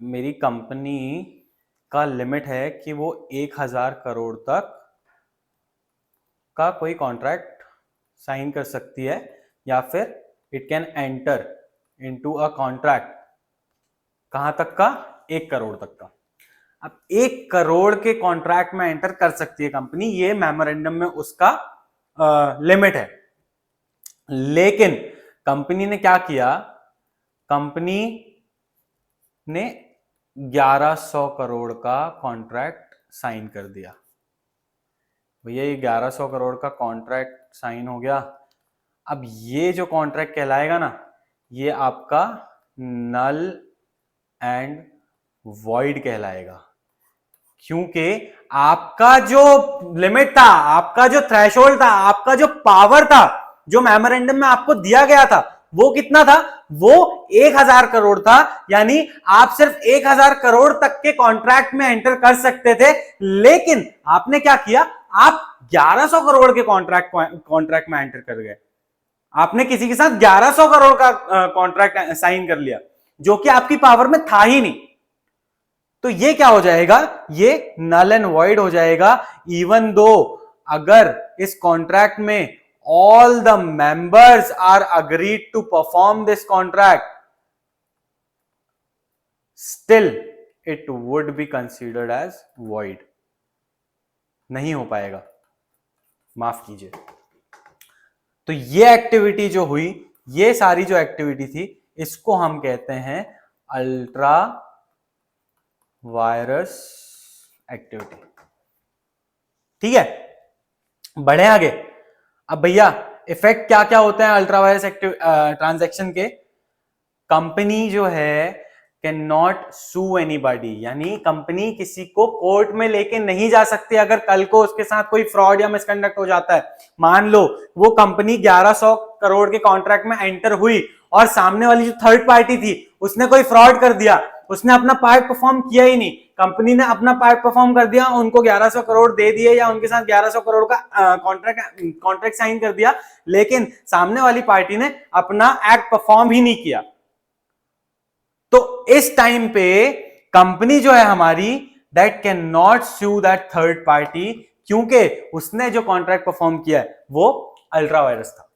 मेरी कंपनी का लिमिट है कि वो 1000 करोड़ तक का कोई कॉन्ट्रैक्ट साइन कर सकती है या फिर it can enter into a contract. कहां तक का? 1 करोड़ तक का। अब 1 करोड़ के कॉन्ट्रैक्ट में एंटर कर सकती है कंपनी, ये मेमोरेंडम में उसका लिमिट है। लेकिन कंपनी ने क्या किया? कंपनी ने 1100 करोड़ का कॉन्ट्रैक्ट साइन कर दिया। भैया ये 1100 करोड़ का कॉन्ट्रैक्ट साइन हो गया। अब ये जो कॉन्ट्रैक्ट कहलाएगा ना, ये आपका नल एंड वॉइड कहलाएगा, क्योंकि आपका जो लिमिट था, आपका जो थ्रेशोल्ड था, आपका जो पावर था, जो मेमोरेंडम में आपको दिया गया था, वो कितना था? वो 1000 करोड़ था। यानी आप सिर्फ 1000 करोड़ तक के कॉन्ट्रैक्ट में एंटर कर सकते थे। लेकिन आपने क्या किया? आप 1100 करोड़ के कॉन्ट्रैक्ट में एंटर कर गए। आपने किसी के साथ 1100 करोड़ का कॉन्ट्रैक्ट साइन कर लिया जो कि आपकी पावर में था ही नहीं। तो ये क्या हो जाएगा? ये नल एंड वॉइड हो जाएगा। इवन दो अगर इस कॉन्ट्रैक्ट में all the members are agreed to perform this contract, still it would be considered as void। नहीं हो पाएगा, माफ कीजिए। तो ये एक्टिविटी जो हुई, ये सारी जो एक्टिविटी थी, इसको हम कहते हैं अल्ट्रा वायरस एक्टिविटी। ठीक है, बढ़े आगे। अब भैया इफेक्ट क्या क्या होते हैं अल्ट्रा वायरस ट्रांजैक्शन के? कंपनी जो है कैन नॉट सू एनीबॉडी, यानी कंपनी किसी को कोर्ट में लेके नहीं जा सकती अगर कल को उसके साथ कोई फ्रॉड या मिसकंडक्ट हो जाता है। मान लो वो कंपनी 1100 करोड़ के कॉन्ट्रैक्ट में एंटर हुई और सामने वाली जो थर्ड पार्टी थी उसने कोई फ्रॉड कर दिया, उसने अपना पार्ट परफॉर्म किया ही नहीं, कंपनी ने अपना पार्ट परफॉर्म कर दिया, उनको 1100 करोड़ दे दिए या उनके साथ 1100 करोड़ का कॉन्ट्रैक्ट साइन कर दिया, लेकिन सामने वाली पार्टी ने अपना एक्ट परफॉर्म ही नहीं किया। तो इस टाइम पे कंपनी जो है हमारी, that can not sue that third party, क्योंकि उसने जो कॉन्ट्रैक्ट परफॉर्म किया है वो अल्ट्रा वायरस था।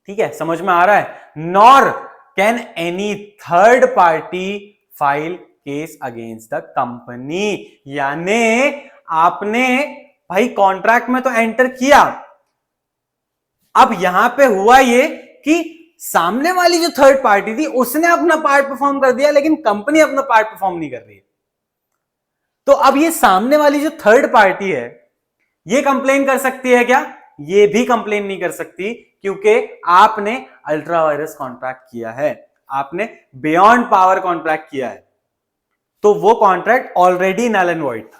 ठीक है, समझ में आ रहा है? Nor can any third party file case against the company. यानी आपने भाई कॉन्ट्रैक्ट में तो एंटर किया, अब यहां पे हुआ ये कि सामने वाली जो थर्ड पार्टी थी उसने अपना पार्ट परफॉर्म कर दिया, लेकिन कंपनी अपना पार्ट परफॉर्म नहीं कर रही है। तो अब ये सामने वाली जो थर्ड पार्टी है ये कंप्लेन कर सकती है क्या? ये भी कंप्लेन नहीं कर सकती, क्योंकि आपने अल्ट्रा वायरस कॉन्ट्रैक्ट किया है। आपने बियॉन्ड पावर कॉन्ट्रैक्ट किया है तो वो contract already null and void था।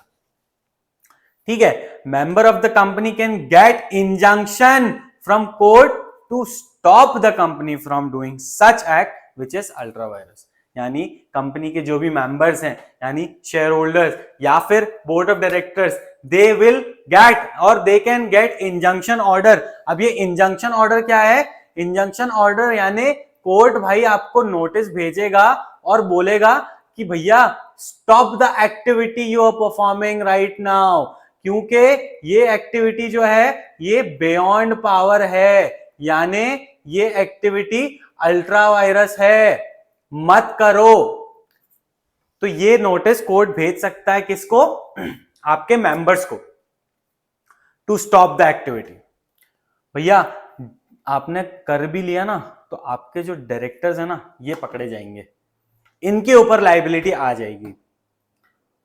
ठीक है, member of the company can get injunction from court to stop the company from doing such act which is ultra vires. यानी कंपनी के जो भी मेंबर्स हैं, यानी शेयर होल्डर्स या फिर board of directors, they will get और they can get injunction order. अब ये इंजंक्शन ऑर्डर क्या है? इंजंक्शन ऑर्डर यानी कोर्ट भाई आपको नोटिस भेजेगा और बोलेगा कि भैया stop the activity you are performing right now, क्योंकि ये एक्टिविटी जो है ये बियॉन्ड पावर है, यानी ये एक्टिविटी अल्ट्रा वायरस है, मत करो। तो ये नोटिस कोर्ट भेज सकता है किसको? आपके मेंबर्स को, टू स्टॉप द एक्टिविटी। भैया आपने कर भी लिया ना तो आपके जो डायरेक्टर्स है ना ये पकड़े जाएंगे, इनके ऊपर लायबिलिटी आ जाएगी।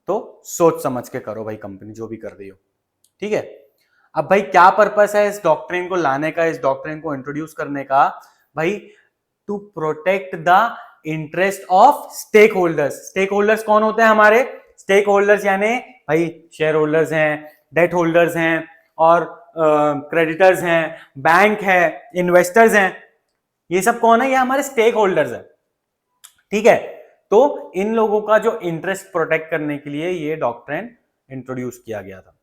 तो सोच समझ के करो भाई, कंपनी जो भी कर रही हो। ठीक है, अब भाई क्या पर्पस है इस डॉक्ट्रिन को लाने का, इस डॉक्ट्रिन को इंट्रोड्यूस करने का? भाई to protect the interest of stakeholders. Stakeholders कौन होते हैं हमारे? स्टेक होल्डर्स यानी भाई शेयर होल्डर्स हैं, डेट होल्डर्स हैं और क्रेडिटर्स हैं, बैंक है, इन्वेस्टर्स हैं, ये सब कौन है? ये हमारे स्टेक होल्डर्स है। ठीक है, तो इन लोगों का जो इंटरेस्ट प्रोटेक्ट करने के लिए ये डॉक्ट्रिन इंट्रोड्यूस किया गया था।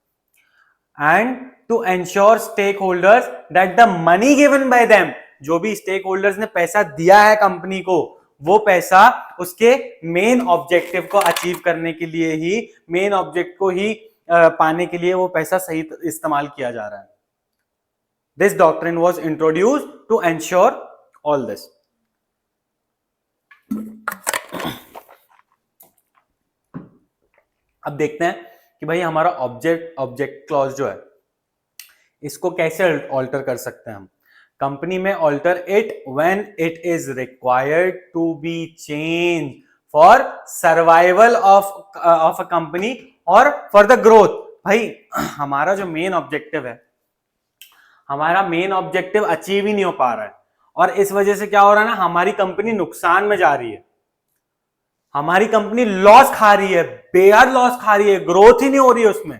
And to ensure stakeholders that the money given by them, जो भी स्टेक होल्डर्स ने पैसा दिया है कंपनी को, वो पैसा उसके मेन ऑब्जेक्टिव को अचीव करने के लिए ही, मेन ऑब्जेक्ट को ही पाने के लिए वो पैसा सही इस्तेमाल किया जा रहा है। This doctrine was introduced to ensure all this. अब देखते हैं कि भाई हमारा ऑब्जेक्ट क्लॉज जो है इसको कैसे ऑल्टर कर सकते हैं हम। कंपनी में alter it when it is required to be change for survival of a company और फॉर द ग्रोथ। भाई हमारा जो मेन ऑब्जेक्टिव है, हमारा मेन ऑब्जेक्टिव अचीव ही नहीं हो पा रहा है और इस वजह से क्या हो रहा है ना, हमारी कंपनी नुकसान में जा रही है, हमारी कंपनी लॉस खा रही है, बेहद लॉस खा रही है, ग्रोथ ही नहीं हो रही है उसमें।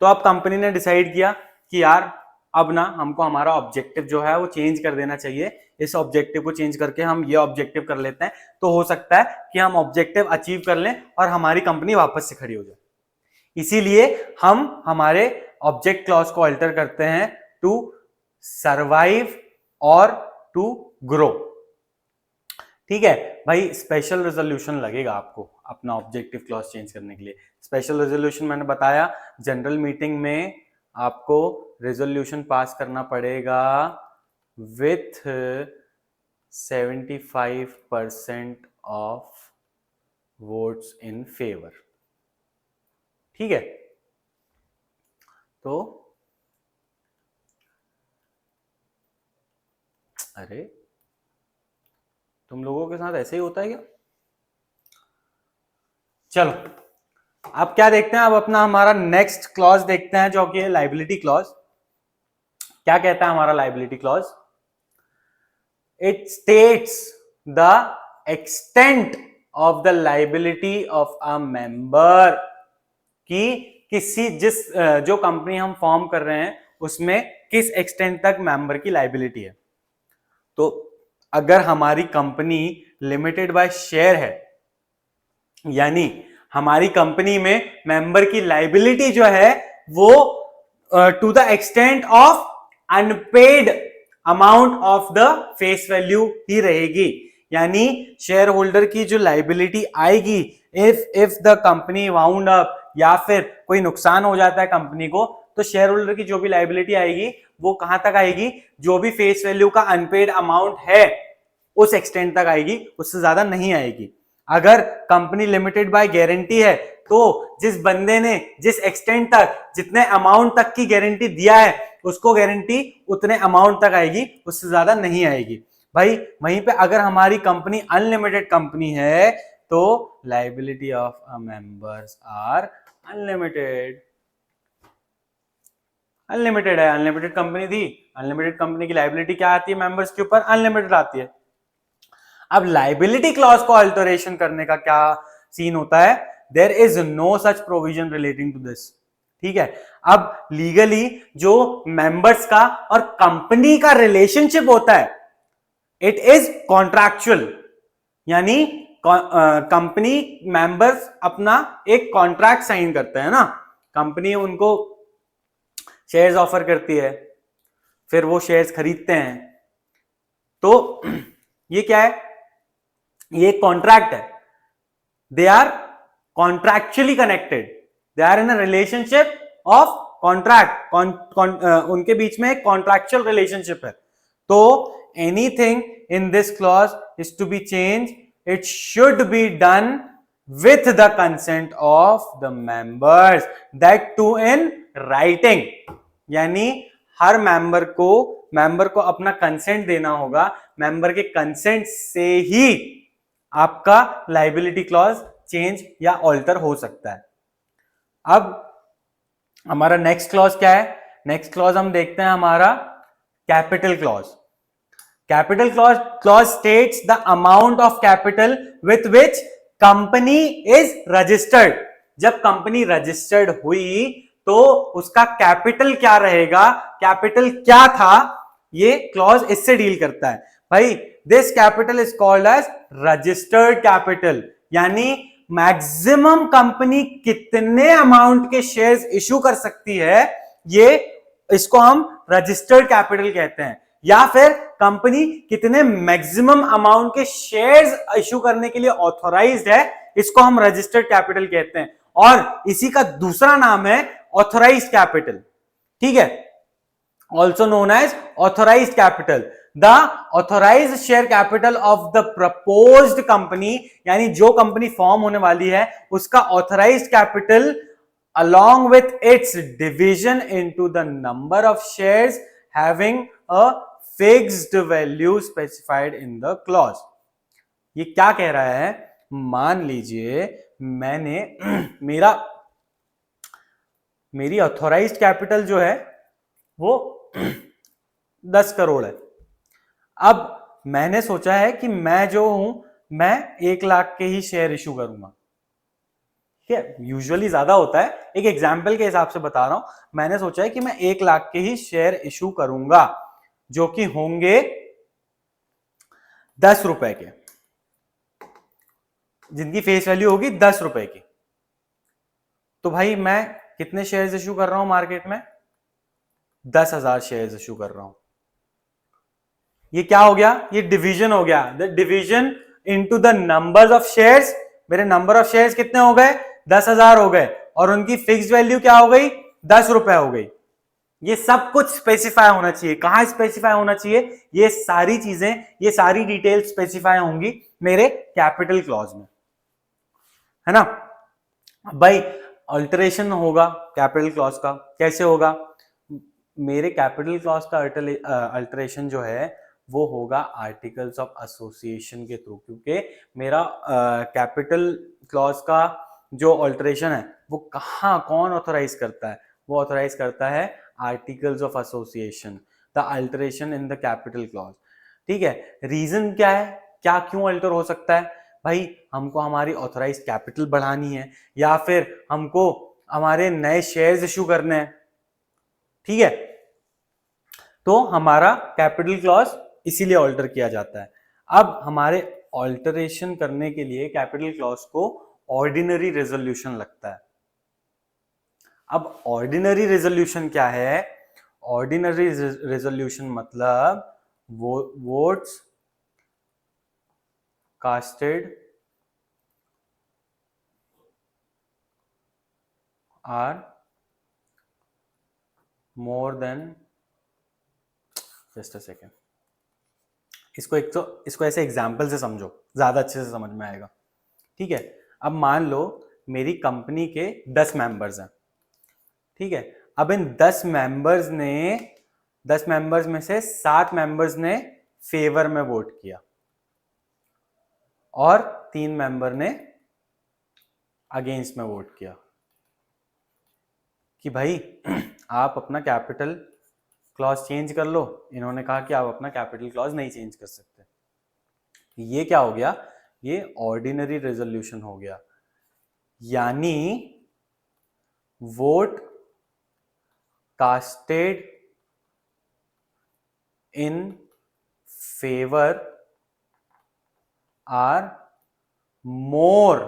तो अब कंपनी ने डिसाइड किया कि यार अब ना हमको हमारा ऑब्जेक्टिव जो है वो चेंज कर देना चाहिए, इस ऑब्जेक्टिव को चेंज करके हम ये ऑब्जेक्टिव कर लेते हैं, तो हो सकता है कि हम ऑब्जेक्टिव अचीव कर लें और हमारी कंपनी वापस से खड़ी हो जाए। इसीलिए हम हमारे ऑब्जेक्ट क्लॉज को अल्टर करते हैं टू सर्वाइव और टू ग्रो। ठीक है भाई, स्पेशल रेजोल्यूशन लगेगा आपको अपना ऑब्जेक्टिव क्लॉज चेंज करने के लिए। स्पेशल रेजोल्यूशन मैंने बताया, जनरल मीटिंग में आपको रेजोल्यूशन पास करना पड़ेगा with 75% of votes in favour. ठीक है, तो अरे तुम लोगों के साथ ऐसे ही होता है क्या? चलो अब क्या देखते हैं, अब अपना हमारा नेक्स्ट क्लॉज देखते हैं जो कि है लायबिलिटी क्लॉज। क्या कहता है हमारा liability clause? It states the extent of the liability of a member, कि किसी जो कंपनी हम फॉर्म कर रहे हैं उसमें किस एक्सटेंट तक मेंबर की लायबिलिटी है। तो अगर हमारी कंपनी लिमिटेड बाय शेयर है, यानी हमारी कंपनी में मेंबर की लायबिलिटी जो है वो to the extent of unpaid amount of the face value ही रहेगी। यानी शेयर होल्डर की जो लायबिलिटी आएगी, if the company wound up या फिर कोई नुकसान हो जाता है कंपनी को, तो शेयर होल्डर की जो भी लायबिलिटी आएगी वो कहां तक आएगी? जो भी फेस वैल्यू का अनपेड अमाउंट है उस एक्सटेंट तक आएगी, उससे ज्यादा नहीं आएगी। अगर कंपनी लिमिटेड बाय गारंटी है तो जिस बंदे ने जिस एक्सटेंट तक, जितने अमाउंट तक की गारंटी दिया है उसको गारंटी उतने अमाउंट तक आएगी, उससे ज्यादा नहीं आएगी। भाई वहीं पे अगर हमारी कंपनी अनलिमिटेड कंपनी है तो liability of a members are unlimited. Unlimited है, अनलिमिटेड कंपनी थी, अनलिमिटेड कंपनी की लायबिलिटी क्या आती है मेंबर्स के ऊपर? अनलिमिटेड आती है। अब लाइबिलिटी क्लॉज को अल्टरेशन करने का क्या सीन होता है? There is no such provision relating to this. ठीक है, अब लीगली जो मेंबर्स का और कंपनी का रिलेशनशिप होता है, इट इज कॉन्ट्रैक्चुअल, यानी कंपनी मेंबर्स अपना एक कॉन्ट्रैक्ट साइन करते हैं ना, कंपनी उनको शेयर्स ऑफर करती है, फिर वो शेयर्स खरीदते हैं, तो ये क्या है? ये कॉन्ट्रैक्ट है। They are contractually connected, they are in a relationship of contract, उनके बीच में एक कॉन्ट्रैक्चुअल रिलेशनशिप है। तो anything in this clause is to be change, it should be done with the consent of the members, that too in writing, यानी हर member को अपना consent देना होगा, मेंबर के कंसेंट से ही आपका लाइबिलिटी क्लॉज चेंज या ऑल्टर हो सकता है। अब हमारा नेक्स्ट क्लॉज क्या है? नेक्स्ट क्लॉज हम देखते हैं हमारा capital clause. Capital clause states the amount of capital with which company is registered. जब कंपनी रजिस्टर्ड हुई तो उसका कैपिटल क्या रहेगा, कैपिटल क्या था, ये क्लॉज इससे डील करता है। भाई this capital is called as registered capital, यानी मैक्सिमम कंपनी कितने अमाउंट के शेयर्स इशू कर सकती है, ये इसको हम रजिस्टर्ड कैपिटल कहते हैं। या फिर कंपनी कितने मैक्सिमम अमाउंट के शेयर्स इशू करने के लिए ऑथोराइज्ड है, इसको हम रजिस्टर्ड कैपिटल कहते हैं। और इसी का दूसरा नाम है ऑथोराइज्ड कैपिटल। ठीक है, also known as authorised capital. The authorised share capital of the proposed company, यानी जो कंपनी फॉर्म होने वाली है उसका authorised capital along with its division into the number of shares having a fixed value specified in the clause। ये क्या कह रहा है? मान लीजिए मैंने मेरी ऑथोराइज्ड कैपिटल जो है वो 10 करोड़ है। अब मैंने सोचा है कि मैं जो हूं मैं 1 लाख के ही शेयर इशू करूंगा। यूजुअली ज्यादा होता है, एक एग्जाम्पल के हिसाब से बता रहा हूं। मैंने सोचा है कि मैं 1 लाख के ही शेयर इशू करूंगा, जो कि होंगे 10 रुपए के, जिनकी फेस वैल्यू होगी 10 रुपए की। तो भाई मैं कितने शेयर्स इशू कर रहा हूं मार्केट में? 10,000 शेयर्स इशू कर रहा हूं। ये क्या हो गया? ये डिवीजन हो गया, the division into the numbers of shares. मेरे नंबर ऑफ शेयर्स कितने हो गए? 10,000 हो गए, और उनकी फिक्स्ड वैल्यू क्या हो गई? 10 रुपए हो गई। ये सब कुछ स्पेसिफाई होना चाहिए। कहां स्पेसिफाई होना चाहिए? ये सारी चीजें, ये सारी डिटेल स्पेसिफाई होंगी मेरे कैपिटल क्लॉज में, है ना भाई। अल्टरेशन होगा कैपिटल क्लॉज का, कैसे होगा? मेरे कैपिटल क्लॉज का अल्टरेशन जो है वो होगा आर्टिकल्स ऑफ एसोसिएशन के थ्रू, क्योंकि मेरा कैपिटल क्लॉज का जो अल्टरेशन है वो कौन ऑथोराइज करता है? वो ऑथोराइज करता है articles of association, the alteration in the capital clause. ठीक है, रीजन क्या है? क्यों अल्टर हो सकता है? भाई हमको हमारी ऑथोराइज कैपिटल बढ़ानी है, या फिर हमको हमारे नए शेयर्स इशू करने हैं। ठीक है, तो हमारा कैपिटल क्लॉज इसीलिए ऑल्टर किया जाता है। अब हमारे ऑल्टरेशन करने के लिए कैपिटल क्लॉज को ऑर्डिनरी रेजोल्यूशन लगता है। अब ऑर्डिनरी रेजोल्यूशन क्या है? ऑर्डिनरी रेजोल्यूशन मतलब votes casted are more than, just a second, इसको ऐसे एग्जाम्पल से समझो, ज्यादा अच्छे से समझ में आएगा। ठीक है, अब मान लो मेरी कंपनी के 10 मेंबर्स हैं। ठीक है, अब इन 10 मेंबर्स में से 7 मेंबर्स ने फेवर में वोट किया और 3 मेंबर ने अगेंस्ट में वोट किया कि भाई आप अपना कैपिटल क्लॉज चेंज कर लो। इन्होंने कहा कि आप अपना कैपिटल क्लॉज नहीं चेंज कर सकते। ये क्या हो गया, ये ऑर्डिनरी रेजोल्यूशन हो गया, यानी vote casted in favour are more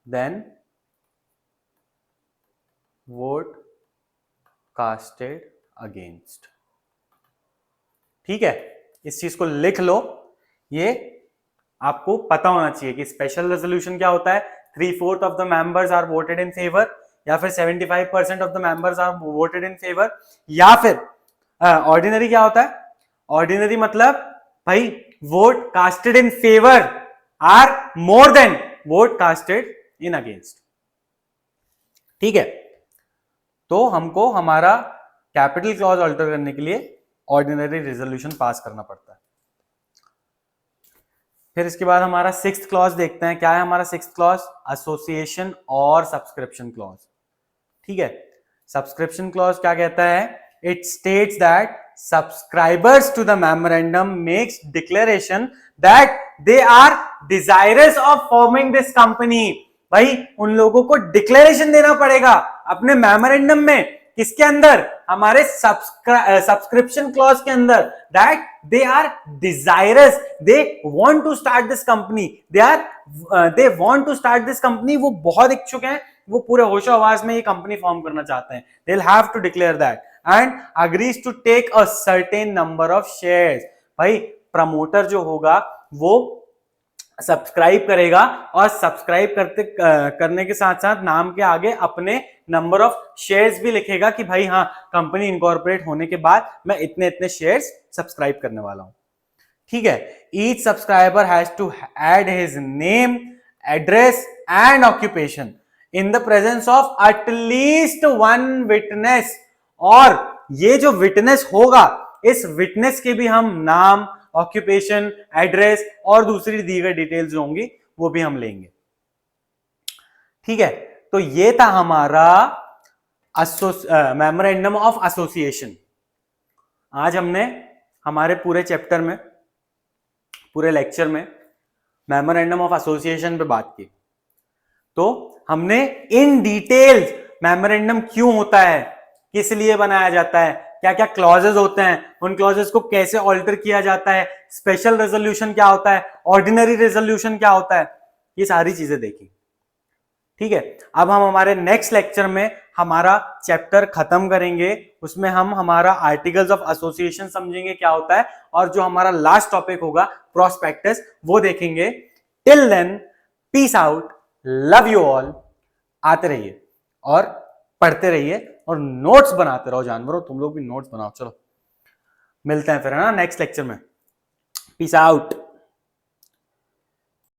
than vote casted against. ठीक है, इस चीज को लिख लो, ये आपको पता होना चाहिए कि स्पेशल रेजोल्यूशन क्या होता है, 3/4 of the members are voted in favour, या फिर 75% of the members are voted in favour, या फिर ऑर्डिनरी क्या होता है, ऑर्डिनरी मतलब भाई vote casted in favour are more than vote casted in against. ठीक है, तो हमको हमारा कैपिटल क्लॉज अल्टर करने के लिए ऑर्डिनरी रेजोल्यूशन पास करना पड़ता है। फिर इसके बाद हमारा 6th क्लॉज देखते हैं, क्या है हमारा 6th क्लॉज, एसोसिएशन और सब्सक्रिप्शन क्लॉज। ठीक है, सब्सक्रिप्शन क्लॉज क्या कहता है, it states that subscribers to the memorandum makes declaration that they are desirous of forming this company. भाई उन लोगों को डिक्लेरेशन देना पड़ेगा अपने मेमोरेंडम में, किसके अंदर, हमारे सब्सक्रिप्शन क्लॉज के अंदर, that they are desirous, they want to start this company, they want to start this company, वो बहुत इच्छुक हैं, वो पूरे होशो आवाज में ये कंपनी फॉर्म करना चाहते हैं, they will have to declare that and agrees to take a certain number of shares. भाई प्रमोटर जो होगा वो सब्सक्राइब करेगा और सब्सक्राइब करने के साथ साथ नाम के आगे अपने नंबर ऑफ शेयर्स भी लिखेगा कि भाई हाँ कंपनी इनकॉर्पोरेट होने के बाद मैं इतने इतने शेयर्स सब्सक्राइब करने वाला हूं। ठीक है, each subscriber has to add his name, address and occupation in the presence of at least one witness, और ये जो विटनेस होगा इस विटनेस के भी हम नाम, ऑक्यूपेशन, एड्रेस और दूसरी दी गई डिटेल्स जो होंगी वो भी हम लेंगे। ठीक है, तो ये था हमारा मेमोरेंडम ऑफ एसोसिएशन। आज हमने हमारे पूरे चैप्टर में, पूरे लेक्चर में मेमोरेंडम ऑफ एसोसिएशन पे बात की। तो हमने इन डिटेल्स मेमोरेंडम क्यों होता है, किस लिए बनाया जाता है, क्या क्या क्लॉजेस होते हैं, उन क्लॉजेस को कैसे ऑल्टर किया जाता है, स्पेशल रेजोल्यूशन क्या होता है, ऑर्डिनरी रेजोल्यूशन क्या होता है, ये सारी चीजें देखी। ठीक है, अब हम हमारे नेक्स्ट लेक्चर में हमारा चैप्टर खत्म करेंगे, उसमें हम हमारा आर्टिकल्स ऑफ एसोसिएशन समझेंगे क्या होता है, और जो हमारा लास्ट टॉपिक होगा प्रोस्पेक्टस वो देखेंगे। Till then peace out, love you all. आते रहिए और पढ़ते रहिए और नोट्स बनाते रहो जानवरों, तुम लोग भी नोट्स बनाओ। चलो मिलते हैं फिर है ना नेक्स्ट लेक्चर में। Peace out.